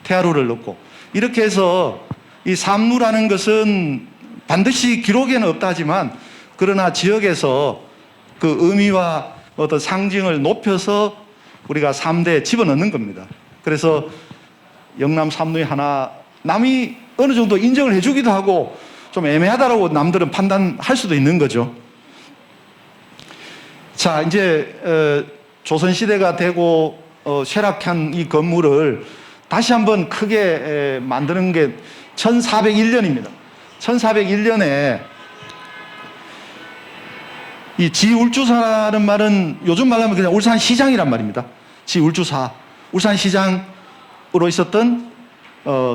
태화루를 넣고, 이렇게 해서 이 삼루라는 것은 반드시 기록에는 없다 하지만, 그러나 지역에서 그 의미와 어떤 상징을 높여서 우리가 3대에 집어넣는 겁니다. 그래서 영남 삼루의 하나, 남이 어느 정도 인정을 해주기도 하고 좀 애매하다라고 남들은 판단할 수도 있는 거죠. 자, 이제 조선시대가 되고 쇠락한 이 건물을 다시 한번 크게 만드는 게 1401년입니다. 1401년에 이 지울주사라는 말은 요즘 말로 하면 그냥 울산시장이란 말입니다. 지울주사, 울산시장으로 있었던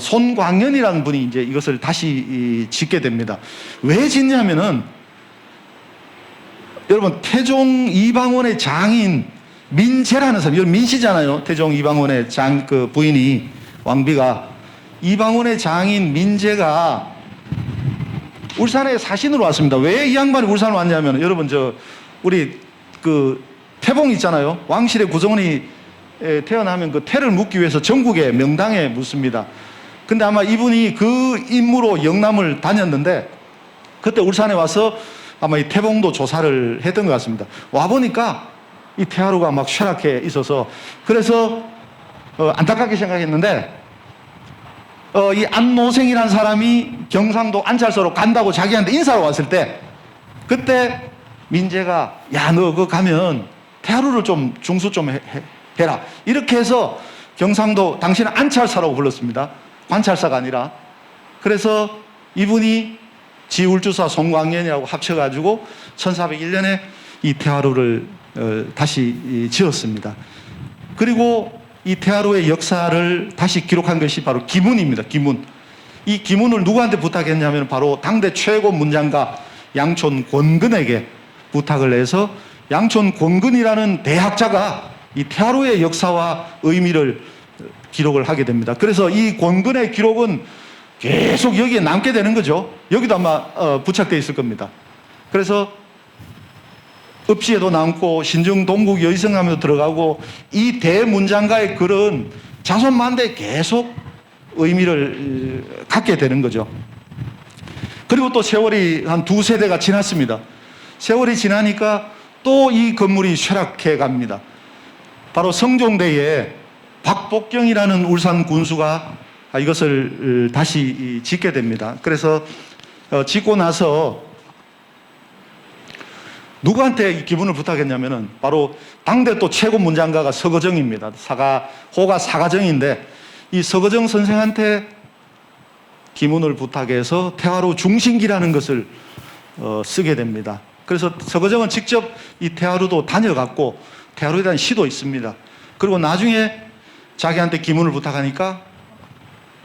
손광년이라는 분이 이제 이것을 다시 짓게 됩니다. 왜 짓냐면은, 여러분, 태종 이방원의 장인 민재라는 사람, 여러분 민씨잖아요. 태종 이방원의 그 부인이, 왕비가. 이방원의 장인 민재가 울산에 사신으로 왔습니다. 왜 이 양반이 울산에 왔냐면, 여러분, 우리 태봉 있잖아요. 왕실의 구정원이 태어나면 그 태를 묻기 위해서 전국의 명당에 묻습니다. 근데 아마 이분이 그 임무로 영남을 다녔는데, 그때 울산에 와서 아마 이 태봉도 조사를 했던 것 같습니다. 와보니까 이 태화루가 막 쇠락해 있어서, 그래서 안타깝게 생각했는데, 이 안노생이라는 사람이 경상도 안찰서로 간다고 자기한테 인사로 왔을 때 그때 민재가 야, 너 그거 가면 태하루를 좀 중수 좀 해라. 이렇게 해서 경상도 당신은 안찰사라고 불렀습니다. 관찰사가 아니라. 그래서 이분이 지울주사 송광년이라고 합쳐가지고 1401년에 이 태하루를 다시 지었습니다. 그리고 이 태하루의 역사를 다시 기록한 것이 바로 기문입니다. 기문. 이 기문을 누구한테 부탁했냐면 바로 당대 최고 문장가 양촌 권근에게 부탁을 해서 양촌 권근이라는 대학자가 이 태하루의 역사와 의미를 기록을 하게 됩니다. 그래서 이 권근의 기록은 계속 여기에 남게 되는 거죠. 여기도 아마 부착되어 있을 겁니다. 그래서 읍시에도 남고 신정 동국 여의성함에도 들어가고 이 대문장가의 글은 자손만대에 계속 의미를 갖게 되는 거죠. 그리고 또 세월이 한 2세대가 지났습니다. 세월이 지나니까 또 이 건물이 쇠락해 갑니다. 바로 성종대에 박복경이라는 울산 군수가 이것을 다시 짓게 됩니다. 그래서 짓고 나서 누구한테 이 기문을 부탁했냐면은 바로 당대 또 최고 문장가가 서거정입니다. 호가 사가정인데 이 서거정 선생한테 기문을 부탁해서 태화루 중신기라는 것을 쓰게 됩니다. 그래서 서거정은 직접 이 태화루도 다녀갔고 태화루에 대한 시도 있습니다. 그리고 나중에 자기한테 기문을 부탁하니까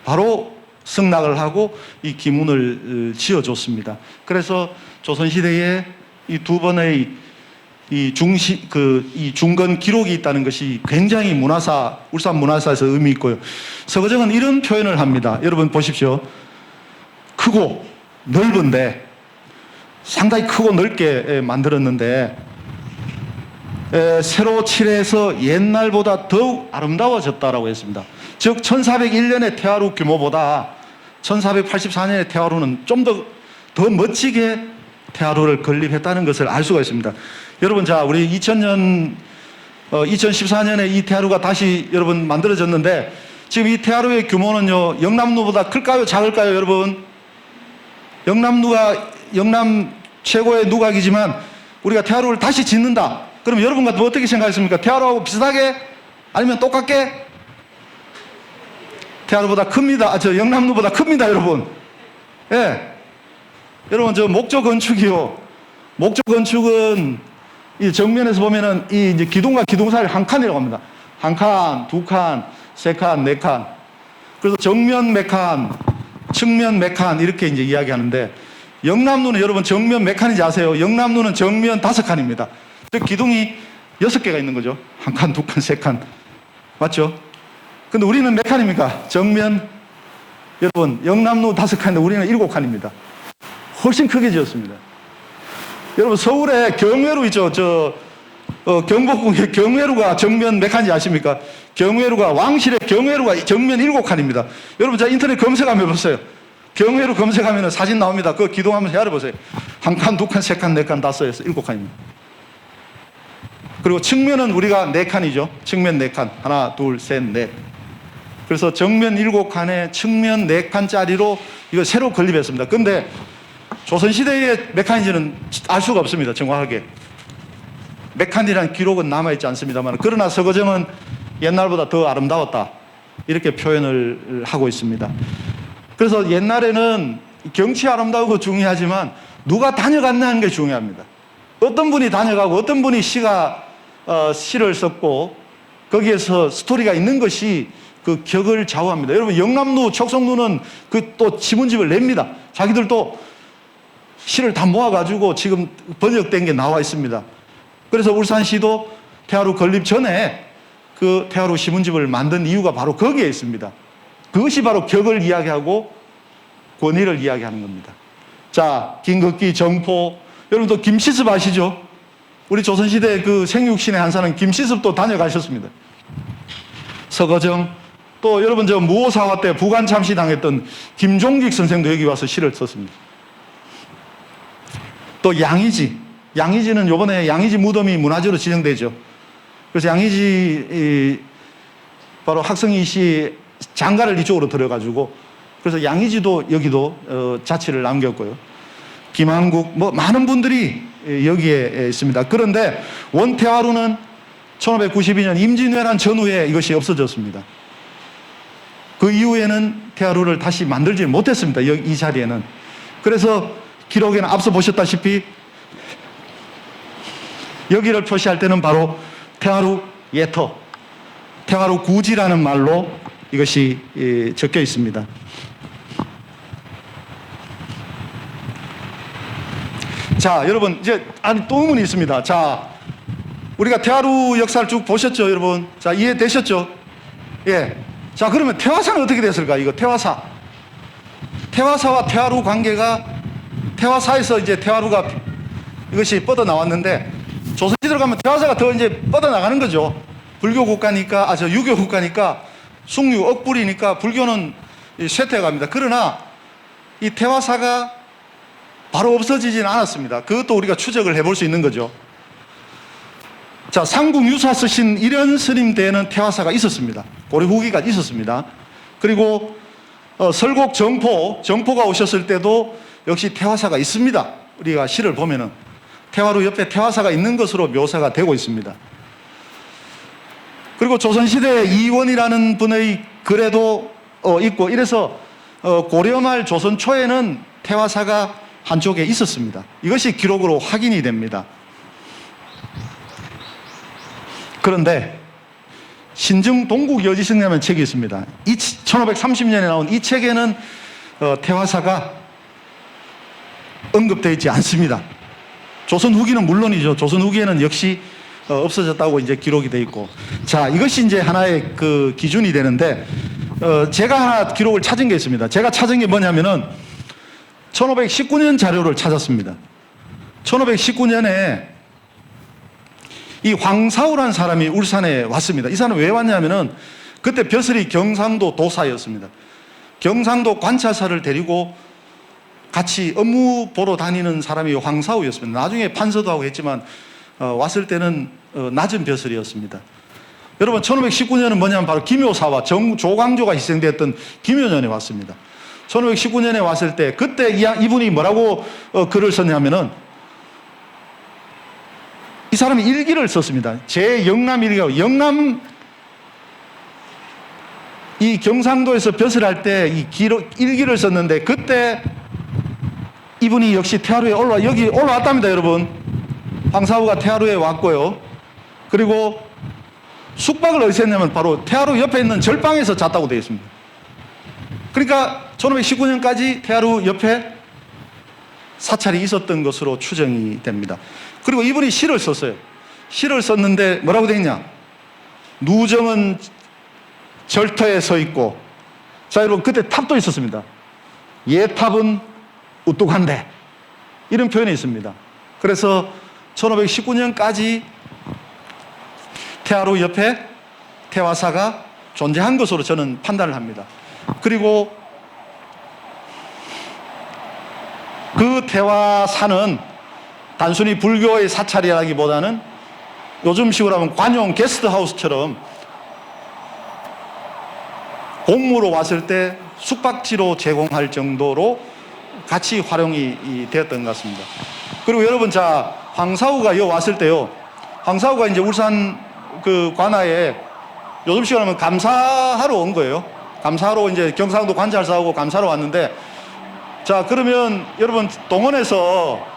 바로 승낙을 하고 이 기문을 지어줬습니다. 그래서 조선시대에 이 두 번의 이 중건 기록이 있다는 것이 굉장히 울산 문화사에서 의미 있고요. 서거정은 이런 표현을 합니다. 여러분 보십시오. 크고 넓은데 상당히 크고 넓게 만들었는데 새로 칠해서 옛날보다 더욱 아름다워졌다라고 했습니다. 즉 1401년의 태화루 규모보다 1484년의 태화루는 좀 더 멋지게 태화루를 건립했다는 것을 알 수가 있습니다. 여러분, 자, 우리 2014년에 이 태화루가 다시 여러분 만들어졌는데 지금 이 태화루의 규모는요, 영남루보다 클까요? 작을까요, 여러분? 영남 최고의 누각이지만 우리가 태화루를 다시 짓는다. 그럼 여러분 같으면 어떻게 생각하십니까? 태화루하고 비슷하게? 아니면 똑같게? 태화루보다 큽니다. 영남루보다 큽니다, 여러분. 예. 여러분, 저 목조 건축이요. 목조 건축은 이 정면에서 보면은 이 이제 기둥과 기둥 사이를 한 칸이라고 합니다. 한 칸, 두 칸, 세 칸, 네 칸. 그래서 정면 몇 칸, 측면 몇 칸 이렇게 이제 이야기하는데 영남루는 여러분 정면 몇 칸인지 아세요? 영남루는 정면 5칸입니다. 즉 기둥이 6개가 있는 거죠. 한 칸, 두 칸, 세 칸. 맞죠? 근데 우리는 몇 칸입니까? 정면, 여러분, 영남루 5칸인데 우리는 7칸입니다. 훨씬 크게 지었습니다. 여러분, 서울에 경회루 있죠? 경복궁에 경회루가 정면 몇 칸인지 아십니까? 경회루가, 왕실의 경회루가 정면 7칸입니다. 여러분, 자, 인터넷 검색 한번 해보세요. 경회루 검색하면 사진 나옵니다. 그거 기둥 한번 헤아려보세요. 한 칸, 두 칸, 세 칸, 네 칸, 5에서 7칸입니다. 그리고 측면은 우리가 4칸이죠. 측면 4칸. 하나, 둘, 셋, 넷. 그래서 정면 7칸에 측면 4칸짜리로 이거 새로 건립했습니다. 근데 조선시대에 몇 칸인지는 알 수가 없습니다. 정확하게. 몇 칸이라는 기록은 남아있지 않습니다만, 그러나 서거정은 옛날보다 더 아름다웠다. 이렇게 표현을 하고 있습니다. 그래서 옛날에는 경치 아름다운 거 중요하지만 누가 다녀갔냐는 게 중요합니다. 어떤 분이 다녀가고 어떤 분이 시를 썼고 거기에서 스토리가 있는 것이 그 격을 좌우합니다. 여러분, 영남루, 척성루는 그 또 지문집을 냅니다. 자기들도 시를 다 모아가지고 지금 번역된 게 나와 있습니다. 그래서 울산시도 태화루 건립 전에 그 태화루 시문집을 만든 이유가 바로 거기에 있습니다. 그것이 바로 격을 이야기하고 권위를 이야기하는 겁니다. 자, 김극기, 정포, 여러분도 김시습 아시죠? 우리 조선시대 그 생육신의 한 사람 김시습도 다녀가셨습니다. 서거정, 또 여러분 저 무오사화 때 부관 참시 당했던 김종직 선생도 여기 와서 시를 썼습니다. 또 양의지는 요번에 양의지 무덤이 문화재로 지정되죠. 그래서 양의지 바로 학성이 씨 장가를 이쪽으로 들어가지고 그래서 양의지도 여기도 자취를 남겼고요. 김한국 뭐 많은 분들이 여기에 있습니다. 그런데 원태화루는 1592년 임진왜란 전후에 이것이 없어졌습니다. 그 이후에는 태화루를 다시 만들지 못했습니다. 이 자리에는. 그래서 기록에는 앞서 보셨다시피 여기를 표시할 때는 바로 태화루 예터, 태화루 구지라는 말로 이것이 적혀 있습니다. 자, 여러분, 이제 또 의문이 있습니다. 자, 우리가 태화루 역사를 쭉 보셨죠, 여러분? 자, 이해되셨죠? 예. 자, 그러면 태화사는 어떻게 됐을까? 이거 태화사. 태화사와 태화루 관계가 태화사에서 이제 태화루가 이것이 뻗어 나왔는데 조선시대로 가면 태화사가 더 이제 뻗어 나가는 거죠. 불교 국가니까, 유교 국가니까 숭유, 억불이니까 불교는 쇠퇴해 갑니다. 그러나 이 태화사가 바로 없어지진 않았습니다. 그것도 우리가 추적을 해볼 수 있는 거죠. 자, 상국유사 쓰신 일현 스님 때에는 태화사가 있었습니다. 고려 후기까지 있었습니다. 그리고 설곡 정포가 오셨을 때도 역시 태화사가 있습니다. 우리가 시를 보면은 태화루 옆에 태화사가 있는 것으로 묘사가 되고 있습니다. 그리고 조선시대 이원이라는 분의 글에도 있고 이래서 고려말 조선 초에는 태화사가 한쪽에 있었습니다. 이것이 기록으로 확인이 됩니다. 그런데 신증 동국 여지승이라는 책이 있습니다. 1530년에 나온 이 책에는 태화사가 언급되어 있지 않습니다. 조선 후기는 물론이죠. 조선 후기에는 역시 없어졌다고 이제 기록이 되어 있고, 자, 이것이 이제 하나의 그 기준이 되는데, 제가 하나 기록을 찾은 게 있습니다. 제가 찾은 게 뭐냐면은 1519년 자료를 찾았습니다. 1519년에 이 황사우라는 사람이 울산에 왔습니다. 이 사람은 왜 왔냐면은 그때 벼슬이 경상도 도사였습니다. 경상도 관찰사를 데리고 같이 업무 보러 다니는 사람이 황사우였습니다. 나중에 판서도 하고 했지만 왔을 때는 낮은 벼슬이었습니다. 여러분, 1519년은 뭐냐면 바로 김효사와 조광조가 희생되었던 김효년에 왔습니다. 1519년에 왔을 때 그때 이분이 뭐라고 글을 썼냐면은 이 사람이 일기를 썼습니다. 제 영남 일기라고. 영남 이 경상도에서 벼슬할 때 이 일기를 썼는데 그때 이분이 역시 태화루에 여기 올라왔답니다, 여러분. 황사우가 태화루에 왔고요. 그리고 숙박을 어디서 했냐면 바로 태화루 옆에 있는 절방에서 잤다고 되어 있습니다. 그러니까 1519년까지 태화루 옆에 사찰이 있었던 것으로 추정이 됩니다. 그리고 이분이 시를 썼어요. 시를 썼는데 뭐라고 되어 있냐? 누정은 절터에 서 있고, 자, 여러분, 그때 탑도 있었습니다. 예탑은 우뚝한데, 이런 표현이 있습니다. 그래서 1519년까지 태화루 옆에 태화사가 존재한 것으로 저는 판단을 합니다. 그리고 그 태화사는 단순히 불교의 사찰이라기보다는 요즘식으로 하면 관용 게스트하우스처럼 공무로 왔을 때 숙박지로 제공할 정도로 같이 활용이 되었던 것 같습니다. 그리고 여러분, 자, 황사우가 여기 왔을 때요, 황사우가 이제 울산 그 관아에 요즘식으로 하면 감사하러 온 거예요. 감사하러 이제 경상도 관찰사하고 감사하러 왔는데, 자, 그러면 여러분, 동원에서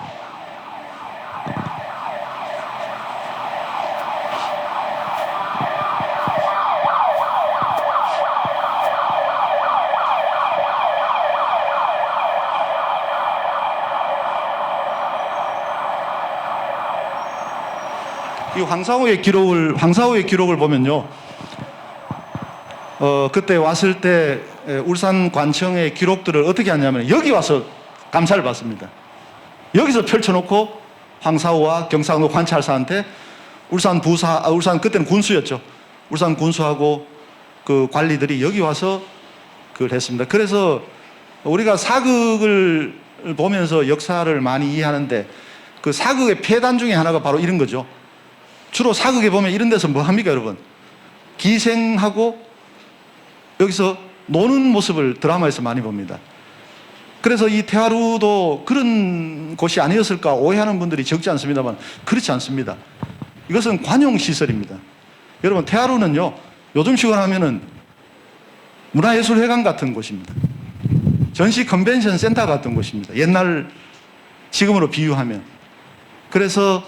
이 황사우의 기록을 보면요, 그때 왔을 때 울산 관청의 기록들을 어떻게 하냐면 여기 와서 감사를 받습니다. 여기서 펼쳐놓고 황사우와 경상도 관찰사한테 울산 그때는 군수였죠. 울산 군수하고 그 관리들이 여기 와서 그걸 했습니다. 그래서 우리가 사극을 보면서 역사를 많이 이해하는데 그 사극의 폐단 중에 하나가 바로 이런 거죠. 주로 사극에 보면 이런 데서 뭐 합니까, 여러분? 기생하고 여기서 노는 모습을 드라마에서 많이 봅니다. 그래서 이 태화루도 그런 곳이 아니었을까 오해하는 분들이 적지 않습니다만 그렇지 않습니다. 이것은 관용시설입니다. 여러분, 태화루는요, 요즘식으로 하면은 문화예술회관 같은 곳입니다. 전시 컨벤션 센터 같은 곳입니다. 옛날 지금으로 비유하면. 그래서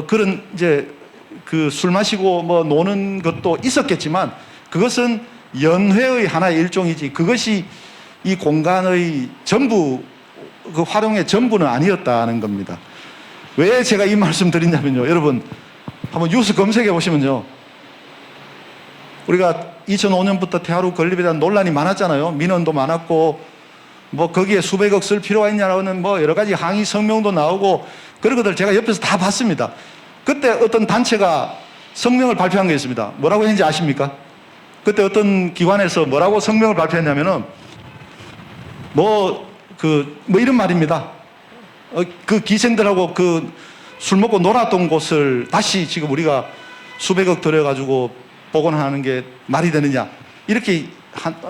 그런 이제 그 술 마시고 노는 것도 있었겠지만 그것은 연회의 하나의 일종이지 그것이 이 공간의 전부, 그 활용의 전부는 아니었다는 겁니다. 왜 제가 이 말씀 드리냐면요, 여러분 한번 뉴스 검색해 보시면요, 우리가 2005년부터 태화루 건립에 대한 논란이 많았잖아요. 민원도 많았고 거기에 수백억 쓸 필요가 있냐라는 여러 가지 항의 성명도 나오고 그런 것들 제가 옆에서 다 봤습니다. 그때 어떤 단체가 성명을 발표한 게 있습니다. 뭐라고 했는지 아십니까? 그때 어떤 기관에서 뭐라고 성명을 발표했냐면은 이런 말입니다. 그 기생들하고 그 술 먹고 놀았던 곳을 다시 지금 우리가 수백억 들여가지고 복원하는 게 말이 되느냐, 이렇게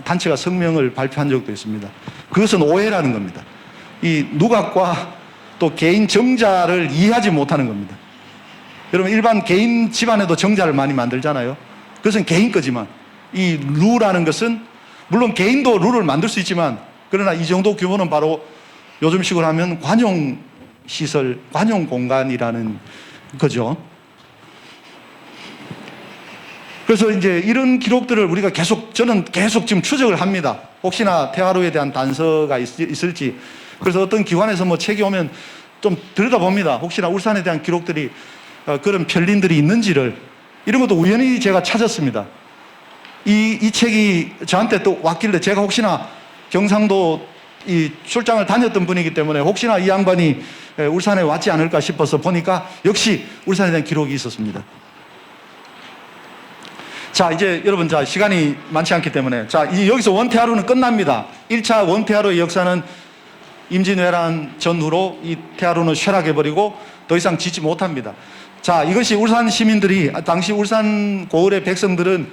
단체가 성명을 발표한 적도 있습니다. 그것은 오해라는 겁니다. 이 누각과 또 개인 정자를 이해하지 못하는 겁니다. 여러분, 일반 개인 집안에도 정자를 많이 만들잖아요. 그것은 개인 거지만 이 루라는 것은 물론 개인도 룰을 만들 수 있지만 그러나 이 정도 규모는 바로 요즘식으로 하면 관용시설, 관용공간이라는 거죠. 그래서 이제 이런 기록들을 우리가 저는 계속 지금 추적을 합니다. 혹시나 태화루에 대한 단서가 있을지. 그래서 어떤 기관에서 책이 오면 좀 들여다봅니다. 혹시나 울산에 대한 기록들이 그런 편린들이 있는지를. 이런 것도 우연히 제가 찾았습니다. 이 책이 저한테 또 왔길래 제가 혹시나 경상도 이 출장을 다녔던 분이기 때문에 혹시나 이 양반이 울산에 왔지 않을까 싶어서 보니까 역시 울산에 대한 기록이 있었습니다. 자, 이제 여러분, 시간이 많지 않기 때문에 여기서 원태화루는 끝납니다. 1차 원태화루의 역사는 임진왜란 전후로 이 태화루는 쇠락해버리고 더 이상 짓지 못합니다. 자, 이것이 울산 시민들이, 당시 울산 고을의 백성들은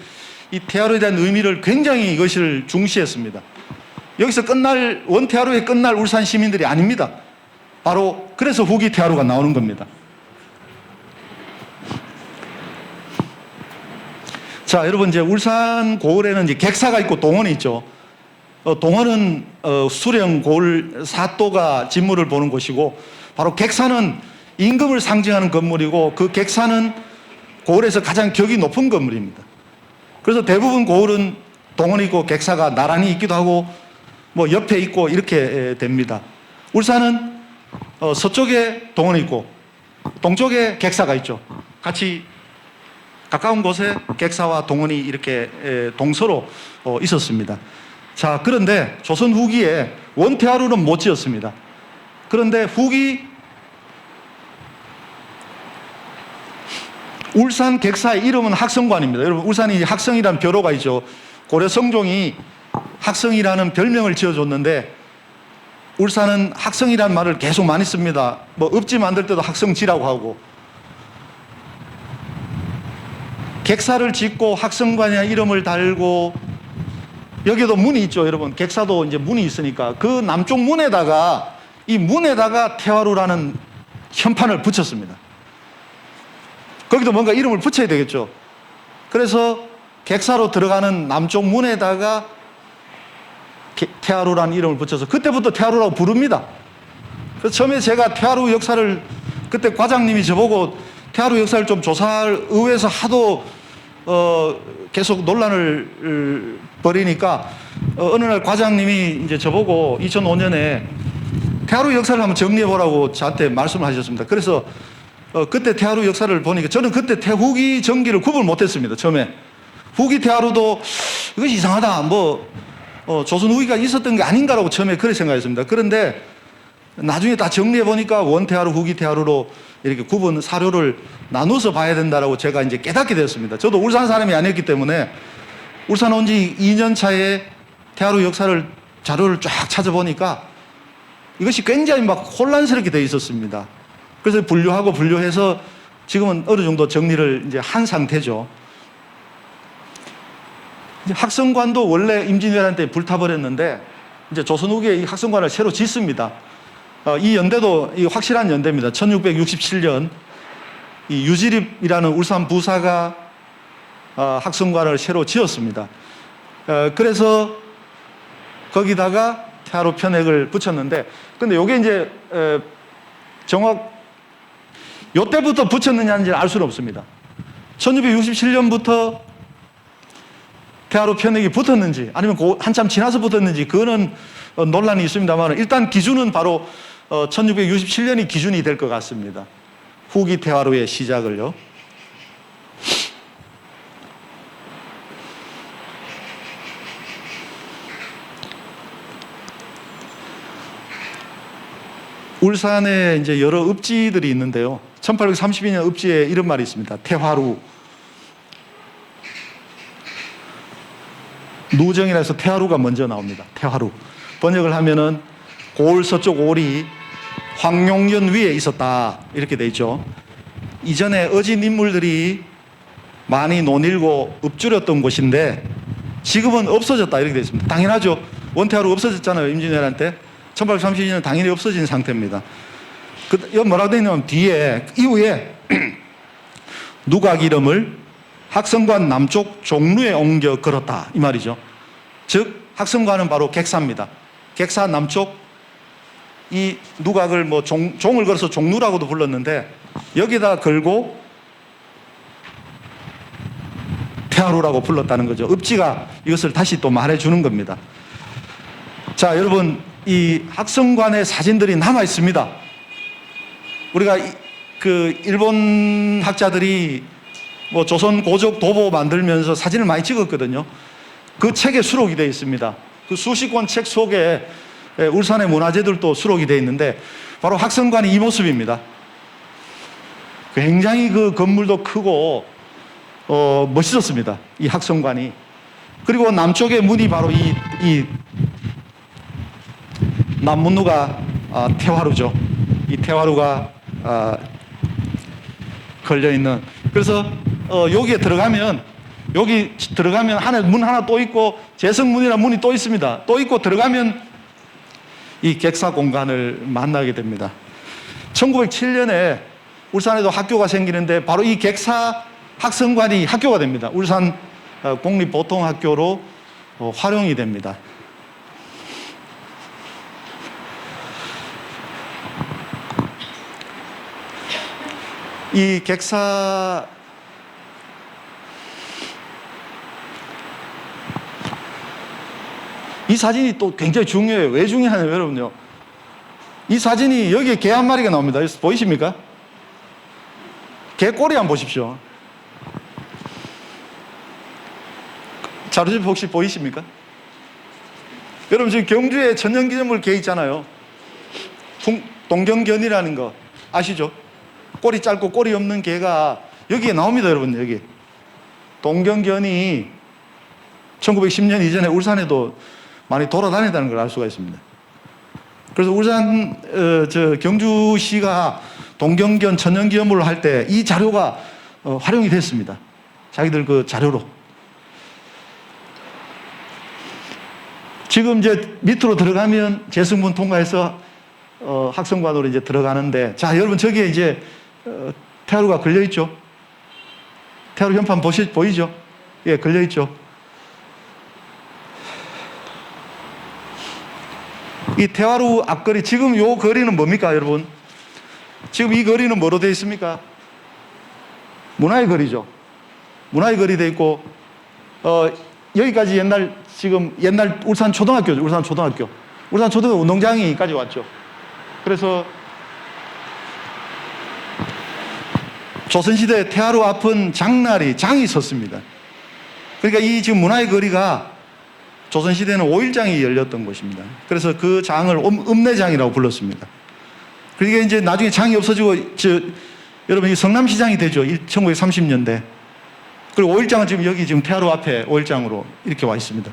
이 태화루에 대한 의미를 굉장히 이것을 중시했습니다. 여기서 원태화루에 끝날 울산 시민들이 아닙니다. 바로 그래서 후기 태화루가 나오는 겁니다. 자, 여러분, 이제 울산 고을에는 이제 객사가 있고 동원이 있죠. 동원은 수령, 고을, 사또가 진물을 보는 곳이고, 바로 객사는 임금을 상징하는 건물이고, 그 객사는 고을에서 가장 격이 높은 건물입니다. 그래서 대부분 고을은 동원이 있고 객사가 나란히 있기도 하고 옆에 있고 이렇게 됩니다. 울산은 서쪽에 동원이 있고 동쪽에 객사가 있죠. 같이 가까운 곳에 객사와 동원이 이렇게 동서로 있었습니다. 자, 그런데 조선 후기에 원태화루는 못 지었습니다. 그런데 후기 울산 객사의 이름은 학성관입니다. 여러분, 울산이 학성이라는 벼로가 있죠. 고려 성종이 학성이라는 별명을 지어줬는데 울산은 학성이라는 말을 계속 많이 씁니다. 읍지 만들 때도 학성지라고 하고, 객사를 짓고 학성관이라는 이름을 달고, 여기도 문이 있죠. 여러분, 객사도 이제 문이 있으니까 그 남쪽 문에다가 태화루라는 현판을 붙였습니다. 거기도 뭔가 이름을 붙여야 되겠죠. 그래서 객사로 들어가는 남쪽 문에다가 태화루라는 이름을 붙여서 그때부터 태화루라고 부릅니다. 그래서 처음에 제가 태화루 역사를, 그때 과장님이 저보고 태화루 역사를 좀 조사할, 의회에서 하도 계속 논란을 벌이니까 어느 날 과장님이 이제 저보고 2005년에 태화루 역사를 한번 정리해보라고 저한테 말씀을 하셨습니다. 그래서 그때 태화루 역사를 보니까 저는 그때 후기 전기를 구분을 못했습니다. 처음에 후기 태화루도 이것이 이상하다, 조선 후기가 있었던 게 아닌가라고 처음에 그렇게 생각했습니다. 그런데 나중에 다 정리해보니까 원태화루, 후기 태화루로 이렇게 구분 사료를 나눠서 봐야 된다라고 제가 이제 깨닫게 되었습니다. 저도 울산 사람이 아니었기 때문에 울산 온 지 2년 차에 태화루 역사를 자료를 쫙 찾아보니까 이것이 굉장히 혼란스럽게 되어 있었습니다. 그래서 분류해서 지금은 어느 정도 정리를 이제 한 상태죠. 이제 학성관도 원래 임진왜란 때 불타버렸는데 이제 조선 후기에 이 학성관을 새로 짓습니다. 이 연대도 이 확실한 연대입니다. 1667년 이 유지립이라는 울산 부사가 학성관을 새로 지었습니다. 그래서 거기다가 태화로 편액을 붙였는데, 근데 요게 이제 요때부터 붙였느냐는 알 수는 없습니다. 1667년부터 태화로 편액이 붙었는지 아니면 한참 지나서 붙었는지 그거는 논란이 있습니다만, 일단 기준은 바로 1667년이 기준이 될 것 같습니다. 후기 태화로의 시작을요. 울산에 이제 여러 읍지들이 있는데요. 1832년 읍지에 이런 말이 있습니다. 태화루. 누정이라 해서 태화루가 먼저 나옵니다. 태화루. 번역을 하면은 고을 서쪽 올이 황룡연 위에 있었다. 이렇게 돼 있죠. 이전에 어진 인물들이 많이 논일고 읍주렸던 곳인데 지금은 없어졌다. 이렇게 돼 있습니다. 당연하죠. 원태화루 없어졌잖아요. 임진왜란 때. 1832년 당연히 없어진 상태입니다. 여기 뭐라고 되어 있냐면 이후에 누각 이름을 학성관 남쪽 종루에 옮겨 걸었다. 이 말이죠. 즉 학성관은 바로 객사입니다. 객사 남쪽 이 누각을 뭐 종을 걸어서 종루라고도 불렀는데 여기다 걸고 태화루라고 불렀다는 거죠. 읍지가 이것을 다시 또 말해주는 겁니다. 자, 여러분, 이 학성관의 사진들이 남아 있습니다. 우리가 그 일본 학자들이 뭐 조선 고적 도보 만들면서 사진을 많이 찍었거든요. 그 책에 수록이 되어 있습니다. 그 수십 권 책 속에 울산의 문화재들도 수록이 되어 있는데 바로 학성관이 이 모습입니다. 굉장히 그 건물도 크고 멋있었습니다. 이 학성관이. 그리고 남쪽의 문이 바로 이 남문루가 태화루죠. 이 태화루가 걸려있는. 그래서 여기 들어가면 하나 문 하나 또 있고 재성문이라는 문이 또 있습니다. 또 있고 들어가면 이 객사 공간을 만나게 됩니다. 1907년에 울산에도 학교가 생기는데 바로 이 객사 학성관이 학교가 됩니다. 울산 공립보통학교로 활용이 됩니다. 이 객사 이 사진이 또 굉장히 중요해요. 왜 중요하냐면 여러분요, 이 사진이 여기에 개 한 마리가 나옵니다. 보이십니까? 개 꼬리 한번 보십시오. 자료집 혹시 보이십니까? 여러분 지금 경주에 천년기념물 개 있잖아요. 동경견이라는 거 아시죠? 꼬리 짧고 꼬리 없는 개가 여기에 나옵니다. 여러분, 여기 동경견이 1910년 이전에 울산에도 많이 돌아다닌다는 걸 알 수가 있습니다. 그래서 울산 경주시가 동경견 천년기념물을 할 때 이 자료가 활용이 됐습니다. 자기들 그 자료로. 지금 이제 밑으로 들어가면 재승문 통과해서 학성관으로 이제 들어가는데, 자, 여러분 저기에 이제 태화루가 걸려 있죠. 태화루 현판 보이죠? 예, 걸려 있죠. 이 태화루 앞거리, 지금 요 거리는 뭡니까, 여러분? 지금 이 거리는 뭐로 되어 있습니까? 문화의 거리죠. 문화의 거리 되어 있고, 여기까지 옛날 울산 초등학교죠. 울산 초등학교 운동장이까지 왔죠. 그래서 조선시대 태화루 앞은 장이 있었습니다. 그러니까 이 지금 문화의 거리가 조선시대는 5일장이 열렸던 곳입니다. 그래서 그 장을 읍내장이라고 불렀습니다. 그러니까 이제 나중에 장이 없어지고, 여러분, 이 성남시장이 되죠. 1930년대. 그리고 5일장은 지금 태화루 앞에 5일장으로 이렇게 와 있습니다.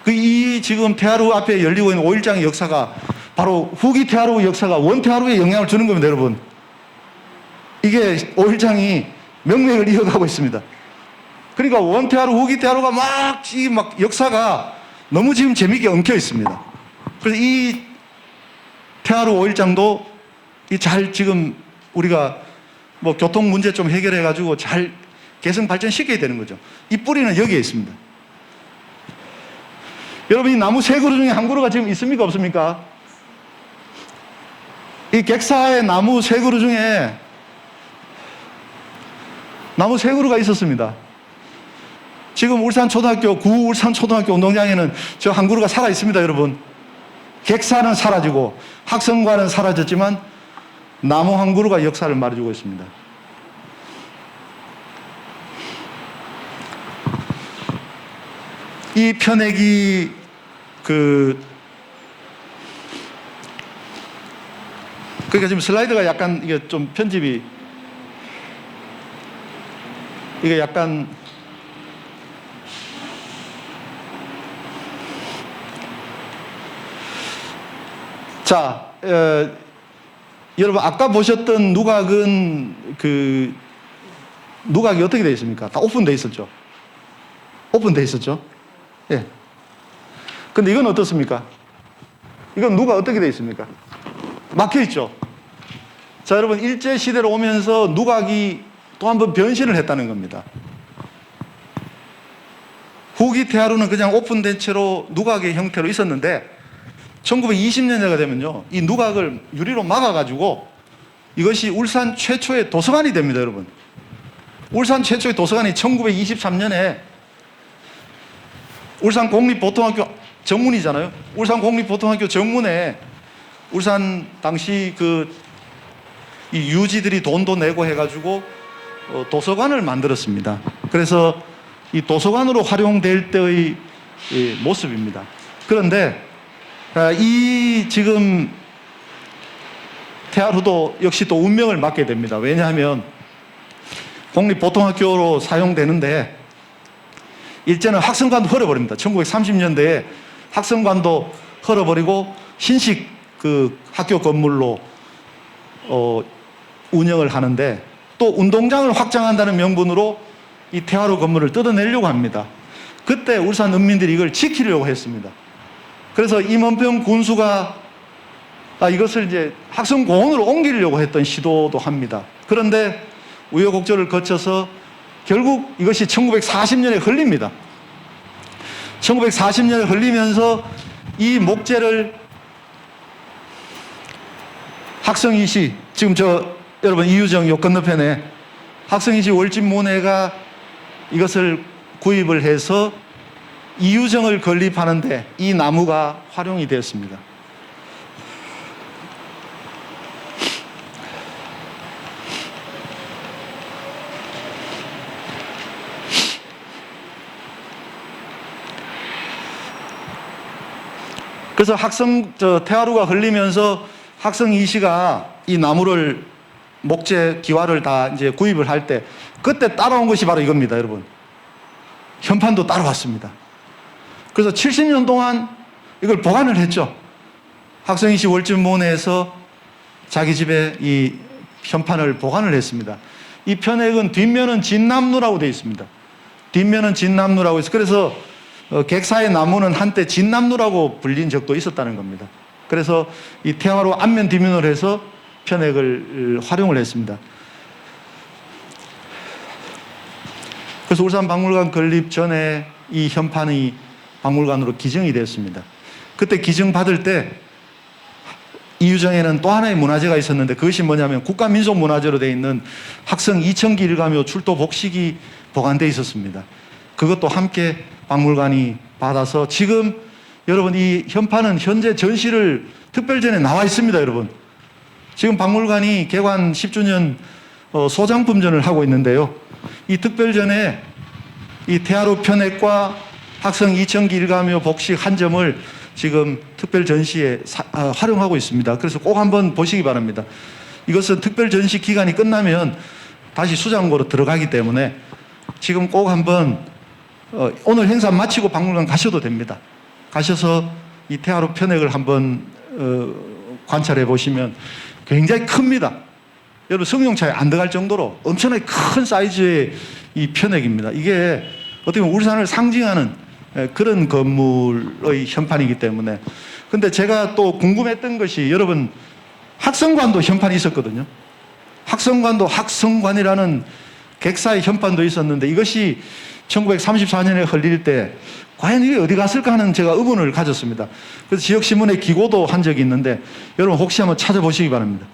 이 지금 태화루 앞에 열리고 있는 5일장의 역사가 바로 후기 태화루 역사가 원 태화루에 영향을 주는 겁니다, 여러분. 이게 5일장이 명맥을 이어가고 있습니다. 그러니까 원태하루, 후기태하루가 막 역사가 너무 지금 재미있게 엉켜 있습니다. 그래서 이 태하루 5일장도 잘 지금 우리가 뭐 교통 문제 좀 해결해 가지고 잘 개성 발전시켜야 되는 거죠. 이 뿌리는 여기에 있습니다. 여러분, 이 나무 세 그루 중에 한 그루가 지금 있습니까, 없습니까? 이 객사의 나무 세 그루 중에 나무 세 그루가 있었습니다. 지금 울산초등학교, 구 울산초등학교 운동장에는 저 한 그루가 살아 있습니다, 여러분. 객사는 사라지고 학성관은 사라졌지만 나무 한 그루가 역사를 말해주고 있습니다. 이 편액이 그러니까 지금 슬라이드가 약간 이게 좀 편집이 이게 약간 자, 여러분 아까 보셨던 누각은 누각이 어떻게 되어 있습니까? 다 오픈되어 있었죠. 오픈되어 있었죠. 예. 근데 이건 어떻습니까? 이건 누각 어떻게 되어 있습니까? 막혀 있죠. 자, 여러분 일제 시대로 오면서 누각이 또 한 번 변신을 했다는 겁니다. 후기 태하루는 그냥 오픈된 채로 누각의 형태로 있었는데 1920년대가 되면요, 이 누각을 유리로 막아가지고 이것이 울산 최초의 도서관이 됩니다, 여러분. 울산 최초의 도서관이 1923년에 울산 공립보통학교 정문이잖아요. 울산 공립보통학교 정문에 울산 당시 이 유지들이 돈도 내고 해가지고 도서관을 만들었습니다. 그래서 이 도서관으로 활용될 때의 모습입니다. 그런데 이 지금 태하루도 역시 또 운명을 맞게 됩니다. 왜냐하면 공립보통학교로 사용되는데 일제는 학성관도 헐어버립니다. 1930년대에 학성관도 헐어버리고 신식 학교 건물로 운영을 하는데 또 운동장을 확장한다는 명분으로 이 태하루 건물을 뜯어내려고 합니다. 그때 울산 은민들이 이걸 지키려고 했습니다. 그래서 임원평 군수가 이것을 이제 학성공원으로 옮기려고 했던 시도도 합니다. 그런데 우여곡절을 거쳐서 결국 이것이 1940년에 흘립니다. 1940년에 흘리면서 이 목재를 학성이시, 지금 여러분 이유정 요 건너편에 학성이시 월진모내가 이것을 구입을 해서 이유정을 건립하는데 이 나무가 활용이 되었습니다. 그래서 태하루가 흘리면서 학성 이시가 이 나무를 목재 기와를 다 이제 구입을 할 때 그때 따라온 것이 바로 이겁니다, 여러분. 현판도 따라왔습니다. 그래서 70년 동안 이걸 보관을 했죠. 학성 이시 월진모내에서 자기 집에 이 현판을 보관을 했습니다. 이 편액은 뒷면은 진남루라고 되어 있습니다. 뒷면은 진남루라고 해서 그래서 객사의 나무는 한때 진남루라고 불린 적도 있었다는 겁니다. 그래서 이 태화로 앞면 뒷면으로 해서 편액을 활용을 했습니다. 그래서 울산박물관 건립 전에 이 현판이 박물관으로 기증이 됐습니다. 그때 기증받을 때 이유정에는 또 하나의 문화재가 있었는데 그것이 뭐냐면 국가민속문화재로 되어 있는 학성 2000기 일가묘 출도 복식이 보관되어 있었습니다. 그것도 함께 박물관이 받아서 지금 여러분 이 현판은 현재 전시를 특별전에 나와 있습니다, 여러분. 지금 박물관이 개관 10주년 소장품전을 하고 있는데요. 이 특별전에 이 태하루 편액과 학성 2000기 일가묘 복식 한 점을 지금 특별 전시에 활용하고 있습니다. 그래서 꼭 한번 보시기 바랍니다. 이것은 특별 전시 기간이 끝나면 다시 수장고로 들어가기 때문에 지금 꼭 한번 오늘 행사 마치고 박물관 가셔도 됩니다. 가셔서 이 태하루 편액을 한번 관찰해 보시면 굉장히 큽니다. 여러분 성룡차에 안 들어갈 정도로 엄청나게 큰 사이즈의 이 편액입니다. 이게 어떻게 보면 울산을 상징하는 그런 건물의 현판이기 때문에. 근데 제가 또 궁금했던 것이 여러분 학성관도 현판이 있었거든요. 학성관도 학성관이라는 객사의 현판도 있었는데 이것이 1934년에 흘릴 때 과연 이게 어디 갔을까 하는 제가 의문을 가졌습니다. 그래서 지역신문에 기고도 한 적이 있는데 여러분 혹시 한번 찾아보시기 바랍니다.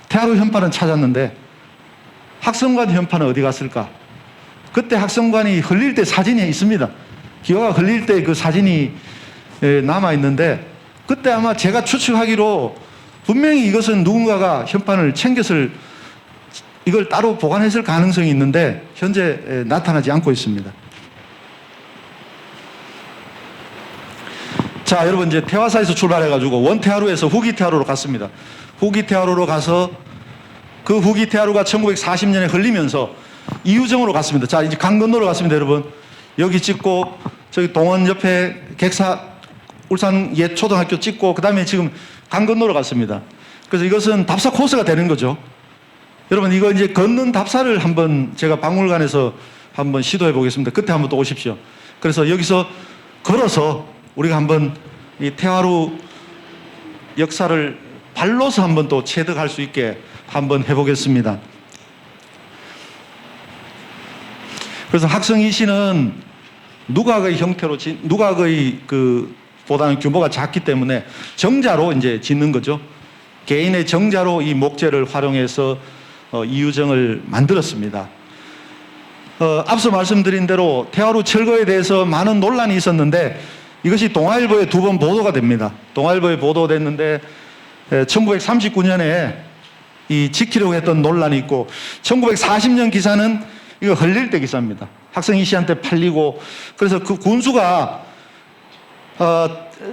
태화로 현판은 찾았는데 학성관 현판은 어디 갔을까? 그때 학성관이 흘릴 때 사진이 있습니다. 기와가 흘릴 때 그 사진이 남아 있는데 그때 아마 제가 추측하기로 분명히 이것은 누군가가 현판을 챙겼을 이걸 따로 보관했을 가능성이 있는데 현재 나타나지 않고 있습니다. 자, 여러분 이제 태화사에서 출발해가지고 원태화로에서 후기태화로로 갔습니다. 후기태화로로 가서 그 후기태화로가 1940년에 흘리면서 이유정으로 갔습니다. 자, 이제 강 건너로 갔습니다, 여러분. 여기 찍고 저기 동원 옆에 객사 울산 옛 초등학교 찍고 그 다음에 지금 강 건너로 갔습니다. 그래서 이것은 답사 코스가 되는 거죠. 여러분 이거 이제 걷는 답사를 한번 제가 박물관에서 한번 시도해 보겠습니다. 그때 한번 또 오십시오. 그래서 여기서 걸어서 우리가 한번 이 태화로 역사를 발로서 한번 또 체득할 수 있게 한번 해보겠습니다. 그래서 학성이 시는 누각의 형태로 누각의 보다는 규모가 작기 때문에 정자로 이제 짓는 거죠. 개인의 정자로 이 목재를 활용해서 이유정을 만들었습니다. 앞서 말씀드린 대로 태화로 철거에 대해서 많은 논란이 있었는데 이것이 동아일보에 2번 보도가 됩니다. 동아일보에 보도됐는데 1939년에 이 지키려고 했던 논란이 있고 1940년 기사는 이거 흘릴 때 기사입니다. 학성이 씨한테 팔리고 그래서 그 군수가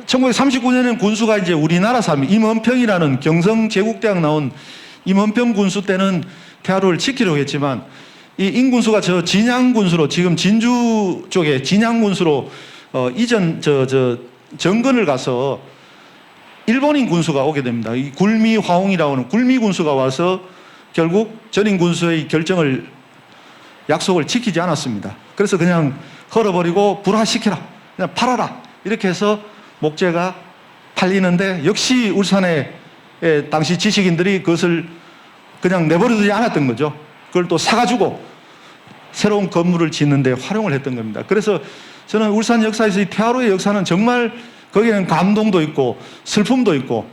1939년에는 군수가 이제 우리나라 사람 임헌평이라는 경성제국대학 나온 임헌평 군수 때는 태화로를 지키려고 했지만 이 임군수가 저 진양군수로 지금 진주 쪽에 진양군수로 이전 정근을 가서 일본인 군수가 오게 됩니다. 이 굴미화홍이라고 하는 굴미 군수가 와서 결국 전임 군수의 결정을 약속을 지키지 않았습니다. 그래서 그냥 헐어버리고 불화시켜라, 그냥 팔아라 이렇게 해서 목재가 팔리는데 역시 울산의 당시 지식인들이 그것을 그냥 내버려두지 않았던 거죠. 그걸 또 사가지고 새로운 건물을 짓는데 활용을 했던 겁니다. 그래서 저는 울산 역사에서 이 태화로의 역사는 정말 거기에는 감동도 있고 슬픔도 있고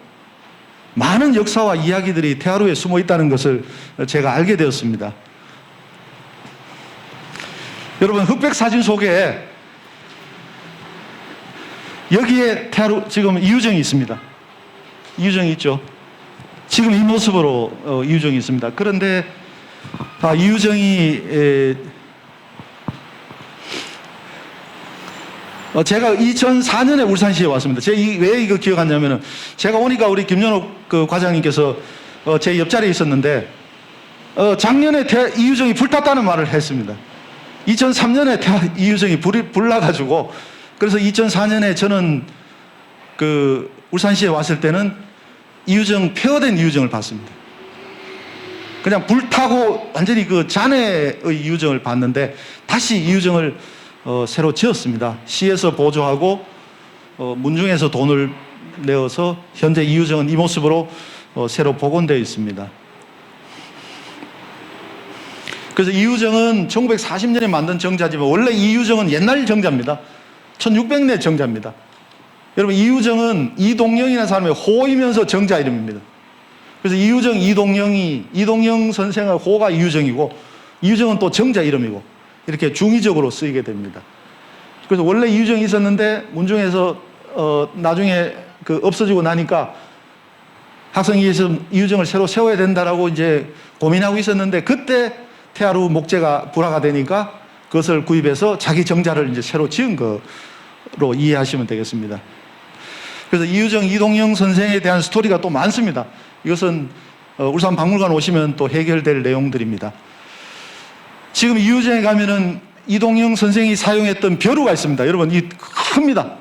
많은 역사와 이야기들이 태화로에 숨어 있다는 것을 제가 알게 되었습니다. 여러분 흑백 사진 속에 여기에 태화로 지금 이유정이 있습니다. 이유정이 있죠. 지금 이 모습으로 이유정이 있습니다. 그런데 이유정이 제가 2004년에 울산시에 왔습니다. 제가 왜 이거 기억하냐면은 제가 오니까 우리 김연옥 과장님께서 제 옆자리에 있었는데 작년에 이유정이 불탔다는 말을 했습니다. 2003년에 이유정이 불이 나가지고 그래서 2004년에 저는 울산시에 왔을 때는 이유정 폐허된 이유정을 봤습니다. 그냥 불타고 완전히 잔해의 이유정을 봤는데 다시 이유정을 새로 지었습니다. 시에서 보조하고 문중에서 돈을 내어서 현재 이유정은 이 모습으로 새로 복원되어 있습니다. 그래서 이유정은 1940년에 만든 정자지만 원래 이유정은 옛날 정자입니다. 1600년 정자입니다. 여러분 이유정은 이동영이라는 사람의 호이면서 정자 이름입니다. 그래서 이유정, 이동영 선생의 호가 이유정이고 이유정은 또 정자 이름이고 이렇게 중의적으로 쓰이게 됩니다. 그래서 원래 이유정이 있었는데 문중에서 나중에 없어지고 나니까 학성이에서 이유정을 새로 세워야 된다라고 이제 고민하고 있었는데 그때 태화로 목재가 불화가 되니까 그것을 구입해서 자기 정자를 이제 새로 지은 거로 이해하시면 되겠습니다. 그래서 이유정, 이동영 선생에 대한 스토리가 또 많습니다. 이것은 울산 박물관 오시면 또 해결될 내용들입니다. 지금 이유정에 가면은 이동영 선생이 사용했던 벼루가 있습니다. 여러분, 이 큽니다.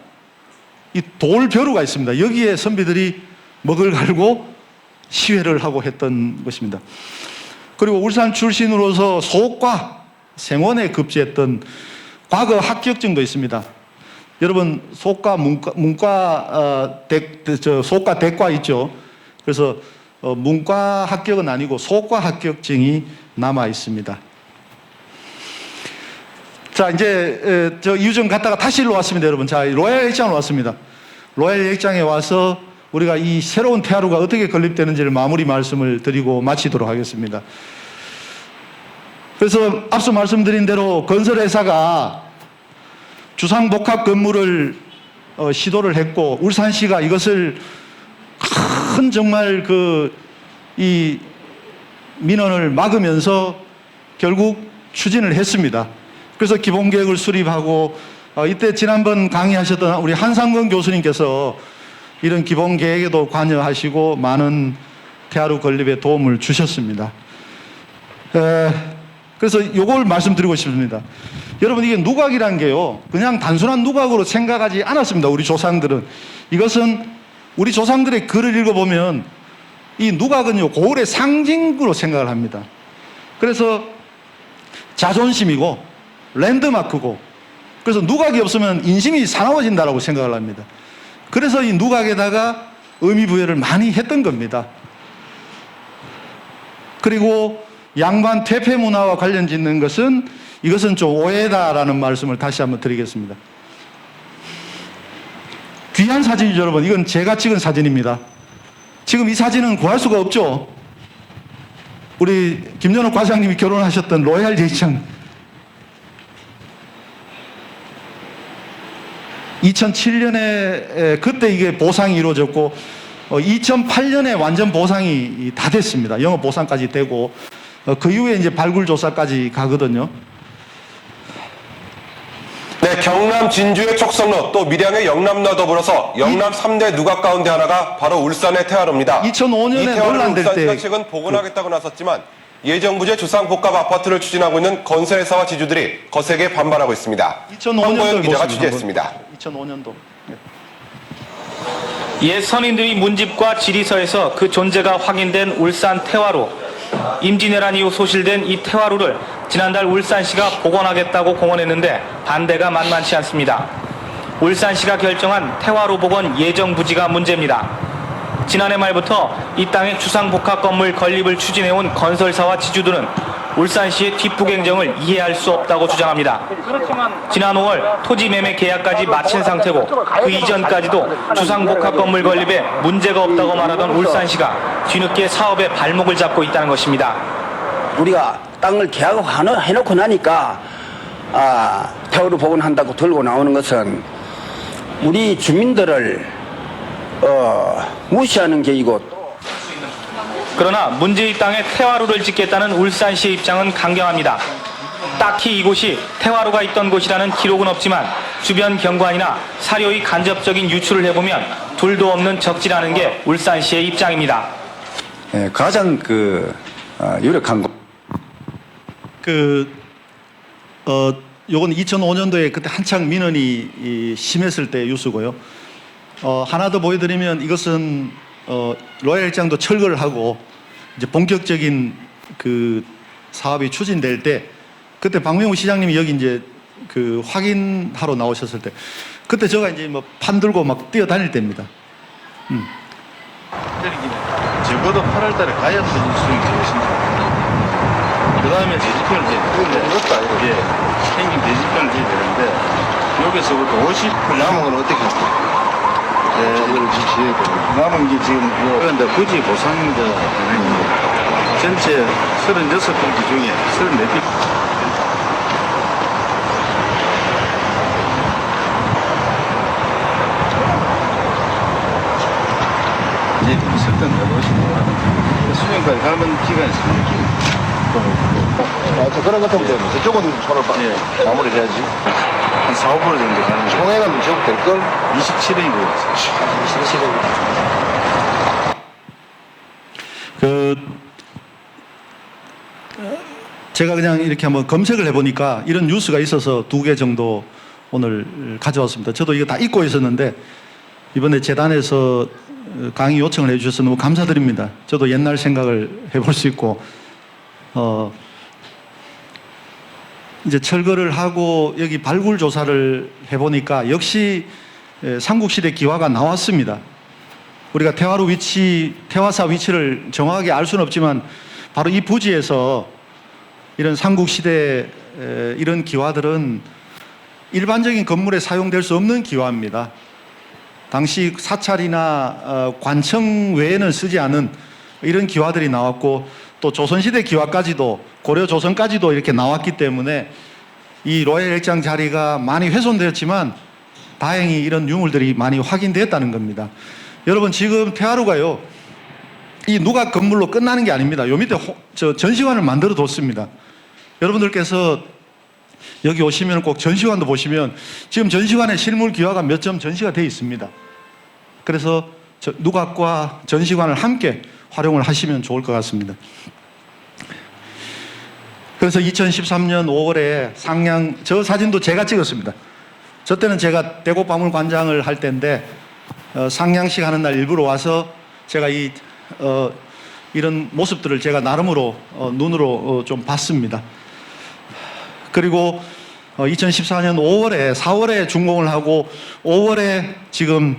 이 돌 벼루가 있습니다. 여기에 선비들이 먹을 갈고 시회를 하고 했던 것입니다. 그리고 울산 출신으로서 소옥과 생원에 급제했던 과거 합격증도 있습니다. 여러분 소과 소과 대과 있죠. 그래서 문과 합격은 아니고 소과 합격증이 남아 있습니다. 자, 이제 저 유정 갔다가 다시 일로 왔습니다, 여러분. 자, 로얄 액장으로 왔습니다. 로얄 액장에 와서 우리가 이 새로운 태아루가 어떻게 건립되는지를 마무리 말씀을 드리고 마치도록 하겠습니다. 그래서 앞서 말씀드린 대로 건설회사가 주상복합 건물을 시도를 했고 울산시가 이것을 큰 정말 이 민원을 막으면서 결국 추진을 했습니다. 그래서 기본계획을 수립하고 이때 지난번 강의하셨던 우리 한상건 교수님께서 이런 기본계획에도 관여하시고 많은 태아루 건립에 도움을 주셨습니다. 그래서 이걸 말씀드리고 싶습니다. 여러분 이게 누각이란 게요 그냥 단순한 누각으로 생각하지 않았습니다. 우리 조상들은. 이것은 우리 조상들의 글을 읽어보면 이 누각은요 고을의 상징으로 생각을 합니다. 그래서 자존심이고 랜드마크고 그래서 누각이 없으면 인심이 사나워진다라고 생각을 합니다. 그래서 이 누각에다가 의미부여를 많이 했던 겁니다. 그리고 양반 퇴폐 문화와 관련 짓는 것은 이것은 좀 오해다라는 말씀을 다시 한번 드리겠습니다. 귀한 사진이죠, 여러분. 이건 제가 찍은 사진입니다. 지금 이 사진은 구할 수가 없죠. 우리 김연옥 과장님이 결혼하셨던 로얄 예장 2007년에 그때 이게 보상이 이루어졌고 2008년에 완전 보상이 다 됐습니다. 영업 보상까지 되고 그 이후에 이제 발굴 조사까지 가거든요. 네, 경남 진주의 촉성로 또 밀양의 영남로와 더불어서 영남 3대 누각 가운데 하나가 바로 울산의 태화로입니다. 2005년에 이 태화로를 논란될 울산시가 때 최근 복원하겠다고 나섰지만 예정부지의 주상복합 아파트를 추진하고 있는 건설회사와 지주들이 거세게 반발하고 있습니다. 2005년도 기자가 취재했습니다. 2005년도. 옛 선인들이 문집과 지리서에서 그 존재가 확인된 울산 태화로. 임진왜란 이후 소실된 이 태화로를 지난달 울산시가 복원하겠다고 공언했는데 반대가 만만치 않습니다. 울산시가 결정한 태화로 복원 예정 부지가 문제입니다. 지난해 말부터 이 땅에 주상복합 건물 건립을 추진해온 건설사와 지주들은 울산시의 뒷북행정을 이해할 수 없다고 주장합니다. 지난 5월 토지 매매 계약까지 마친 상태고 그 이전까지도 주상복합 건물 건립에 문제가 없다고 말하던 울산시가 뒤늦게 사업에 발목을 잡고 있다는 것입니다. 우리가 땅을 계약해놓고 나니까 태화로 복원한다고 들고 나오는 것은 우리 주민들을 무시하는 계이고 그러나 문제의 땅에 태화로를 짓겠다는 울산시의 입장은 강경합니다. 딱히 이곳이 태화로가 있던 곳이라는 기록은 없지만 주변 경관이나 사료의 간접적인 유출을 해보면 둘도 없는 적지라는 게 울산시의 입장입니다. 가장 유력한 것. 요건 2005년도에 그때 한창 민원이 심했을 때 뉴스고요. 하나 더 보여드리면 이것은 로얄 액장도 철거를 하고 이제 본격적인 그 사업이 추진될 때 그때 박명우 시장님이 여기 이제 확인하러 나오셨을 때 그때 제가 이제 뭐 판 들고 막 뛰어다닐 때입니다. 적어도 8월달에 가야 터질 수익이 되겠습니다. 그 다음에 대지편을 해야 예, 생긴 대지편을 해야 되는데 여기서부터 50% 남은 건 어떻게 할까요? 남은 게 지금 그런데 부지 보상자 전체 36필지 중에 34필지 이제 좀 설정 해보시고 수령까지 가면 기간이 3년. 그런 것 때문에 저쪽은 손을 마무리 해야지. 한 4, 5% 정도 가는 거. 총액은 제법 될걸? 27억인 제가 그냥 이렇게 한번 검색을 해보니까 이런 뉴스가 있어서 2개 정도 오늘 가져왔습니다. 저도 이거 다 잊고 있었는데 이번에 재단에서 강의 요청을 해주셔서 너무 감사드립니다. 저도 옛날 생각을 해볼 수 있고 이제 철거를 하고 여기 발굴 조사를 해보니까 역시 삼국시대 기와가 나왔습니다. 우리가 태화사 위치를 정확하게 알 수는 없지만 바로 이 부지에서 이런 삼국시대 이런 기와들은 일반적인 건물에 사용될 수 없는 기와입니다. 당시 사찰이나 관청 외에는 쓰지 않은 이런 기와들이 나왔고 또 조선시대 기와까지도 고려 조선까지도 이렇게 나왔기 때문에 이 로얄 일장 자리가 많이 훼손되었지만 다행히 이런 유물들이 많이 확인되었다는 겁니다. 여러분 지금 태화루가요 이 누각 건물로 끝나는 게 아닙니다. 요 밑에 전시관을 만들어 뒀습니다. 여러분들께서 여기 오시면 꼭 전시관도 보시면 지금 전시관에 실물 기와가 몇 점 전시가 되어 있습니다. 그래서 누각과 전시관을 함께 활용을 하시면 좋을 것 같습니다. 그래서 2013년 5월에 상양, 저 사진도 제가 찍었습니다. 저 때는 제가 대곡박물관장을 할 때인데 상양식 하는 날 일부러 와서 제가 이런 모습들을 제가 나름으로 눈으로 좀 봤습니다. 그리고 2014년 5월에 4월에 준공을 하고 5월에 지금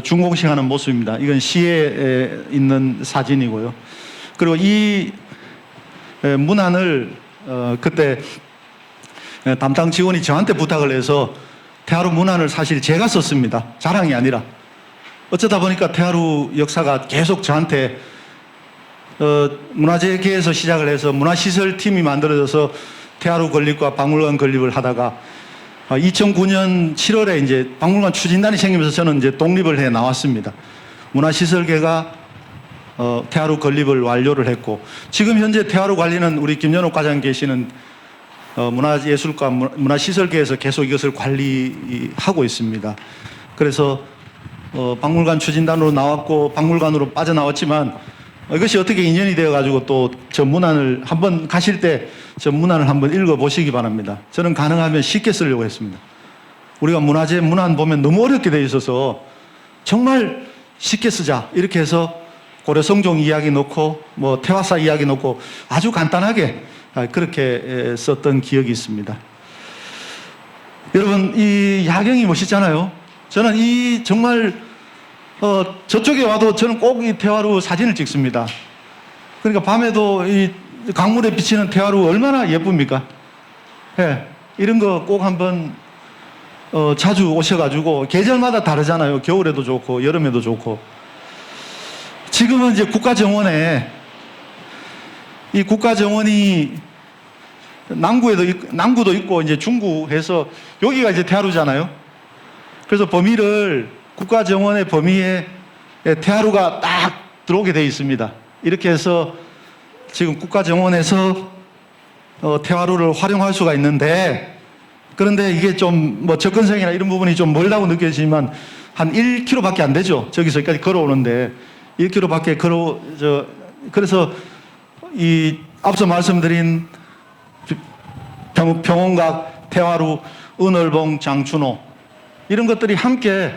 준공식 하는 모습입니다. 이건 시에 있는 사진이고요. 그리고 이 문안을 그때 담당 직원이 저한테 부탁을 해서 태화루 문안을 사실 제가 썼습니다. 자랑이 아니라. 어쩌다 보니까 태화루 역사가 계속 저한테 문화재계에서 시작을 해서 문화시설팀이 만들어져서 태화루 건립과 박물관 건립을 하다가 2009년 7월에 이제 박물관 추진단이 생기면서 저는 이제 독립을 해 나왔습니다. 문화시설계가 태화루 건립을 완료를 했고 지금 현재 태화루 관리는 우리 김연옥 과장 계시는 문화예술과 문화시설계에서 계속 이것을 관리하고 있습니다. 그래서 박물관 추진단으로 나왔고 박물관으로 빠져나왔지만 이것이 어떻게 인연이 되어가지고 또 저 문안을 한번 가실 때 저 문안을 한번 읽어보시기 바랍니다. 저는 가능하면 쉽게 쓰려고 했습니다. 우리가 문화재 문안 보면 너무 어렵게 되어 있어서 정말 쉽게 쓰자 이렇게 해서 고려성종 이야기 넣고 뭐 태화사 이야기 넣고 아주 간단하게 그렇게 썼던 기억이 있습니다. 여러분 이 야경이 멋있잖아요. 저는 이 정말 저쪽에 와도 저는 꼭 이 태화루 사진을 찍습니다. 그러니까 밤에도 이 강물에 비치는 태화루 얼마나 예쁩니까? 예, 이런 거 꼭 한번 자주 오셔가지고 계절마다 다르잖아요. 겨울에도 좋고 여름에도 좋고. 지금은 이제 국가정원에 이 국가정원이 남구도 있고 이제 중구해서 여기가 이제 태화루잖아요. 그래서 범위를 국가정원의 범위에 태화루가 딱 들어오게 되어 있습니다. 이렇게 해서 지금 국가정원에서 태화루를 활용할 수가 있는데 그런데 이게 좀 뭐 접근성이나 이런 부분이 좀 멀다고 느껴지지만 한 1km밖에 안 되죠. 저기서 여기까지 걸어오는데 1km밖에 그래서 이 앞서 말씀드린 평원각, 태화루, 은월봉, 장춘호 이런 것들이 함께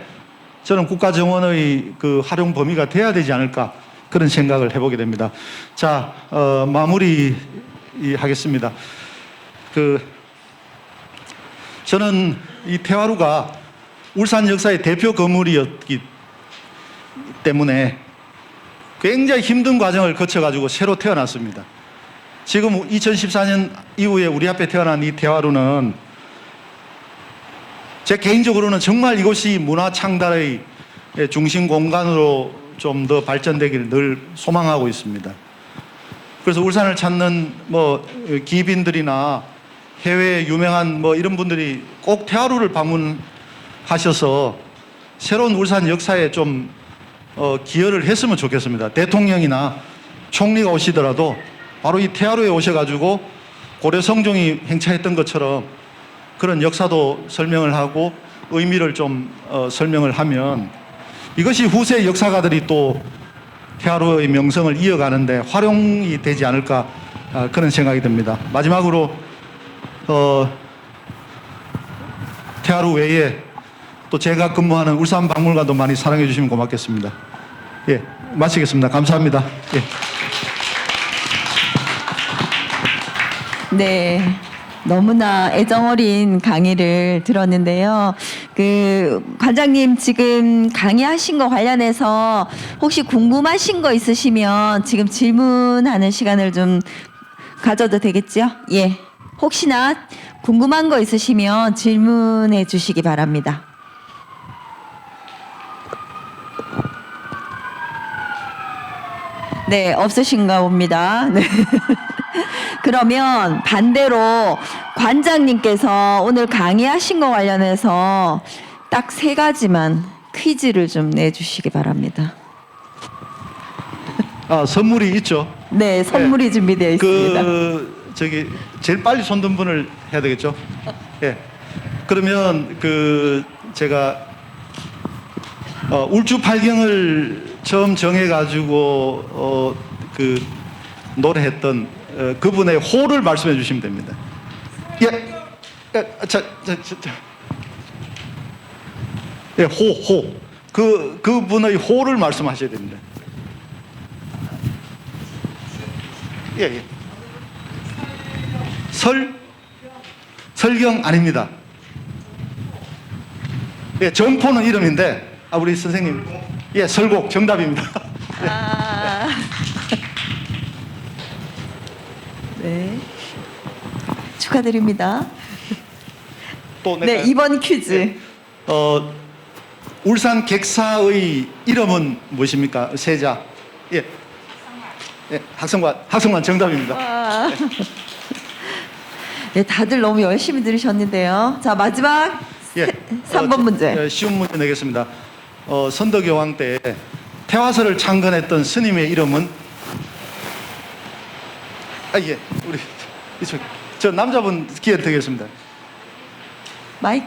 저는 국가정원의 그 활용 범위가 돼야 되지 않을까 그런 생각을 해보게 됩니다. 자, 마무리 하겠습니다. 저는 이 태화루가 울산 역사의 대표 건물이었기 때문에 굉장히 힘든 과정을 거쳐가지고 새로 태어났습니다. 지금 2014년 이후에 우리 앞에 태어난 이 태화루는 제 개인적으로는 정말 이곳이 문화 창달의 중심 공간으로 좀 더 발전되기를 늘 소망하고 있습니다. 그래서 울산을 찾는 뭐 기빈들이나 해외 유명한 뭐 이런 분들이 꼭 태화루를 방문하셔서 새로운 울산 역사에 좀 기여를 했으면 좋겠습니다. 대통령이나 총리가 오시더라도 바로 이 태화루에 오셔가지고 고려 성종이 행차했던 것처럼 그런 역사도 설명을 하고 의미를 좀 설명을 하면 이것이 후세 역사가들이 또 태화루의 명성을 이어가는데 활용이 되지 않을까 그런 생각이 듭니다. 마지막으로 태화루 외에 또 제가 근무하는 울산박물관도 많이 사랑해 주시면 고맙겠습니다. 예, 마치겠습니다. 감사합니다. 예. 네, 너무나 애정어린 강의를 들었는데요. 그 관장님 지금 강의하신 거 관련해서 혹시 궁금하신 거 있으시면 지금 질문하는 시간을 좀 가져도 되겠죠? 예. 혹시나 궁금한 거 있으시면 질문해 주시기 바랍니다. 네, 없으신가 봅니다. 네. 그러면 반대로 관장님께서 오늘 강의하신 거 관련해서 딱 3가지만 퀴즈를 좀 내주시기 바랍니다. 선물이 있죠. 네, 선물이 준비되어 있습니다. 제일 빨리 손든 분을 해야 되겠죠. 예. 그러면 제가 울주 팔경을 처음 정해가지고 노래했던 그분의 호를 말씀해 주시면 됩니다. 예. 예, 호. 그분의 호를 말씀하셔야 됩니다. 예. 설경 아닙니다. 예, 정포는 이름인데, 우리 선생님, 예, 설곡 정답입니다. 네. 축하드립니다. 또 네, 이번 퀴즈. 울산 객사의 이름은 무엇입니까? 세자. 예. 예, 학성관 정답입니다. 네, 다들 너무 열심히 들으셨는데요. 자, 마지막 예. 3번 문제. 쉬운 문제 내겠습니다. 선덕여왕 때 태화서를 창건했던 스님의 이름은? 예. 우리 이쪽 저 남자분 기회 드리겠습니다. 마이크.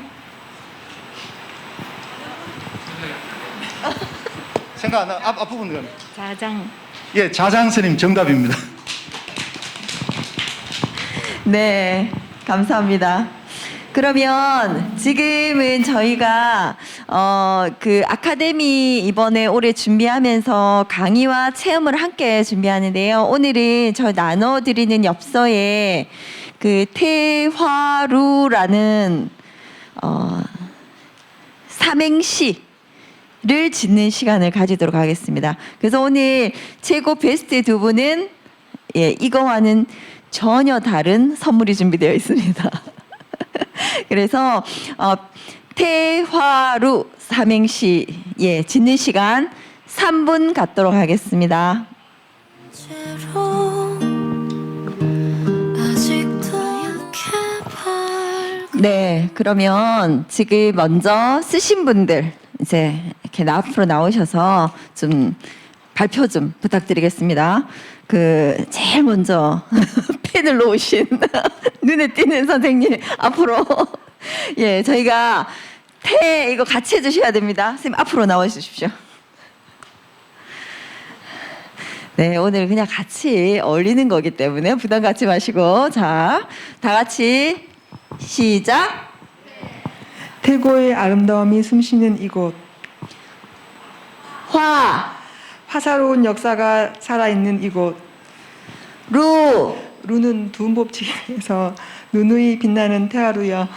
생각 안 나. 앞부분. 자장. 예, 자장 스님 정답입니다. 네, 감사합니다. 그러면 지금은 저희가 그 아카데미 이번에 올해 준비하면서 강의와 체험을 함께 준비하는데요. 오늘은 저 나눠드리는 엽서에 그 태화루라는 삼행시를 짓는 시간을 가지도록 하겠습니다. 그래서 오늘 최고 베스트 2분은 이거와는 전혀 다른 선물이 준비되어 있습니다. 그래서 태화루 삼행시 짓는 시간 3분 갖도록 하겠습니다. 네, 그러면 지금 먼저 쓰신 분들 이제 이렇게 앞으로 나오셔서 좀 발표 좀 부탁드리겠습니다. 제일 먼저 펜을 놓으신 눈에 띄는 선생님 앞으로 저희가 이거 같이 해주셔야 됩니다. 선생님 앞으로 나와 주십시오. 네, 오늘 그냥 같이 어울리는 거기 때문에 부담 갖지 마시고 자, 다 같이 시작. 태고의 아름다움이 숨쉬는 이곳. 화사로운 역사가 살아있는 이곳. 루는 두음법칙에서 누누이 빛나는 태화루여.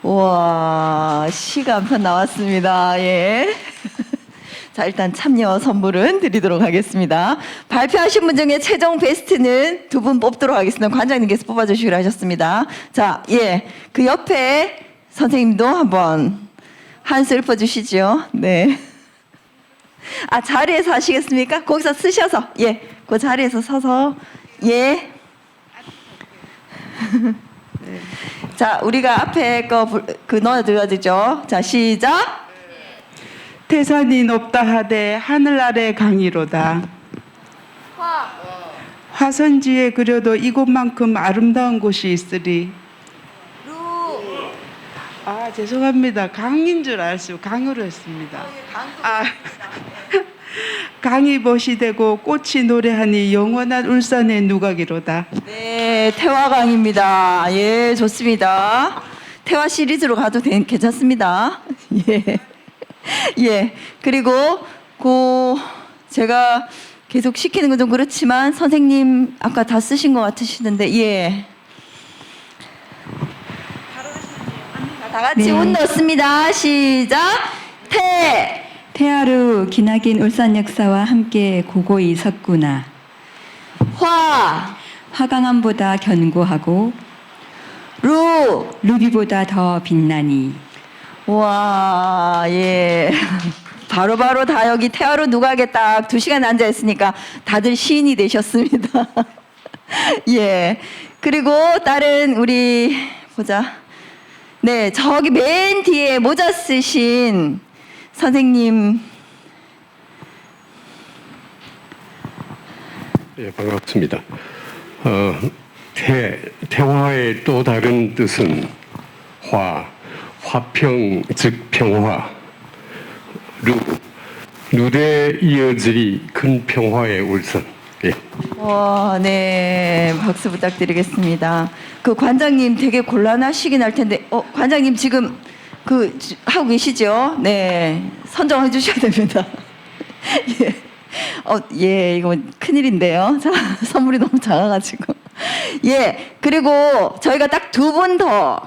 우와, 시가 한 편 나왔습니다. 예. 자, 일단 참여 선물은 드리도록 하겠습니다. 발표하신 분 중에 최종 베스트는 2분 뽑도록 하겠습니다. 관장님께서 뽑아주시기로 하셨습니다. 자, 그 옆에 선생님도 한번 한 수 읊어주시죠. 네. 자리에서 하시겠습니까? 거기서 쓰셔서, 그 자리에서 서서, 자, 우리가 앞에 넣어드려야 되죠. 자, 시작. 태산이 높다 하되 하늘 아래 강이로다. 화선지에 그려도 이곳만큼 아름다운 곳이 있으리. 죄송합니다. 강인 줄 알았어요. 강으로 했습니다. 강이 벗이 되고 꽃이 노래하니 영원한 울산의 누각이로다. 네, 태화강입니다. 예, 좋습니다. 태화 시리즈로 가도 괜찮습니다. 그리고 제가 계속 시키는 건 좀 그렇지만 선생님 아까 다 쓰신 것 같으시던데 다 같이 네. 운 넣습니다. 시작. 태하루 기나긴 울산 역사와 함께 고고히 섰구나. 화강암보다 견고하고 루비보다 더 빛나니. 와, 예. 바로바로 다 여기 태화로 누각에 딱 2시간 앉아 있으니까 다들 시인이 되셨습니다. 예. 그리고 다른 우리 보자. 네, 저기 맨 뒤에 모자 쓰신 선생님. 예, 반갑습니다. 태화의 또 다른 뜻은 화평 즉 평화, 누대 이어지리 큰 평화의 울산. 예. 네, 박수 부탁드리겠습니다. 그 관장님 되게 곤란하시긴 할 텐데, 관장님 지금 하고 계시죠? 네, 선정해 주셔야 됩니다. 예. 예, 이거 큰일인데요. 자, 선물이 너무 작아가지고. 예, 그리고 저희가 딱 2분 더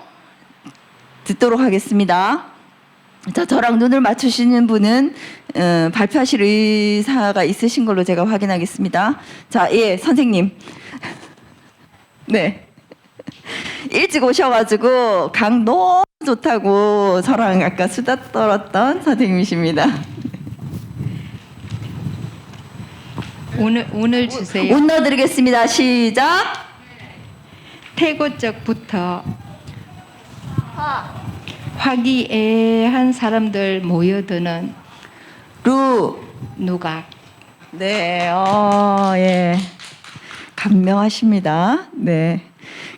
듣도록 하겠습니다. 자, 저랑 눈을 맞추시는 분은 발표하실 의사가 있으신 걸로 제가 확인하겠습니다. 자, 예, 선생님. 네. 일찍 오셔가지고 강 너무 좋다고 저랑 아까 수다 떨었던 선생님이십니다. 오늘 주세요. 운 넣어드리겠습니다. 시작. 태고적부터 화기애애한 사람들 모여드는 누각. 네, 예. 감명하십니다. 네.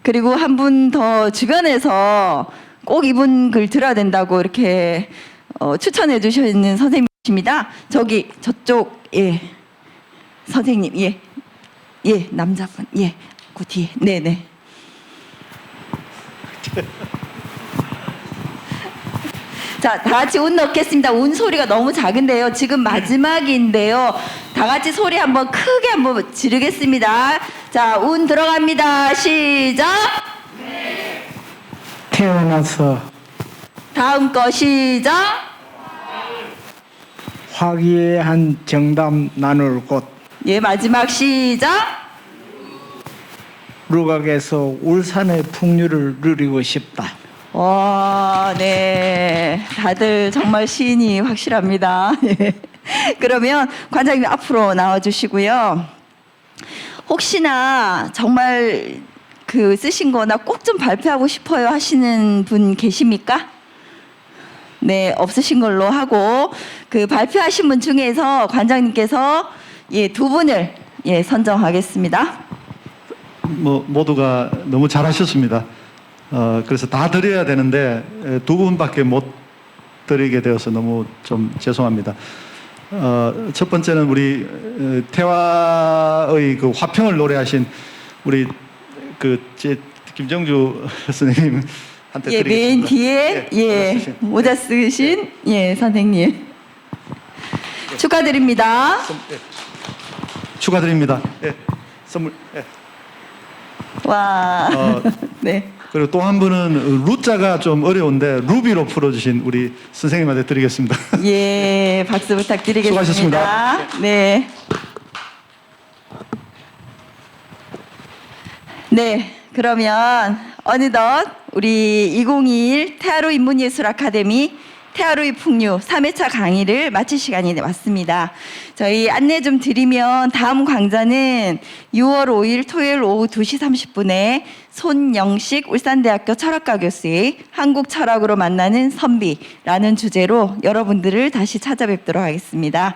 그리고 한 분 더 주변에서 꼭 이분 글 들어야 된다고 이렇게 추천해 주시는 선생님이십니다. 저쪽, 예. 선생님, 예. 예, 남자분, 예. 그 뒤에, 네네. 자, 다 같이 운 넣겠습니다. 운 소리가 너무 작은데요. 지금 마지막인데요. 다 같이 소리 한번 크게 한번 지르겠습니다. 자, 운 들어갑니다. 시작. 태어나서 다음 거 시작. 화기애애한 정담 나눌 곳. 예, 마지막 시작. 루각에서 울산의 풍류를 누리고 싶다. 와, 네. 다들 정말 시인이 확실합니다. 예. 그러면 관장님 앞으로 나와주시고요. 혹시나 정말 쓰신 거나 꼭 좀 발표하고 싶어요 하시는 분 계십니까? 네, 없으신 걸로 하고 발표하신 분 중에서 관장님께서 예, 2분을 예, 선정하겠습니다. 모두가 너무 잘하셨습니다. 그래서 다 드려야 되는데 2분밖에 못 드리게 되어서 너무 좀 죄송합니다. 첫 번째는 우리 태화의 화평을 노래하신 우리 김정주 선생님한테 예, 드리겠습니다. 맨 뒤에 예, 모자 쓰신 예, 선생님 축하드립니다. 축하드립니다. 예, 선물. 예. 와. 네. 그리고 또 한 분은 루자가 좀 어려운데 루비로 풀어주신 우리 선생님한테 드리겠습니다. 예, 박수 부탁드리겠습니다. 수고하셨습니다. 네. 네, 그러면 어느덧 우리 2021 태하루 인문예술 아카데미 태하루의 풍류 3회차 강의를 마칠 시간이 왔습니다. 저희 안내 좀 드리면 다음 강좌는 6월 5일 토요일 오후 2시 30분에 손영식 울산대학교 철학과 교수의 한국 철학으로 만나는 선비라는 주제로 여러분들을 다시 찾아뵙도록 하겠습니다.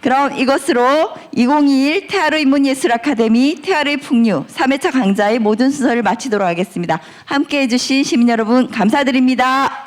그럼 이것으로 2021 태하루 인문예술 아카데미 태하루의 풍류 3회차 강좌의 모든 순서를 마치도록 하겠습니다. 함께해 주신 시민 여러분 감사드립니다.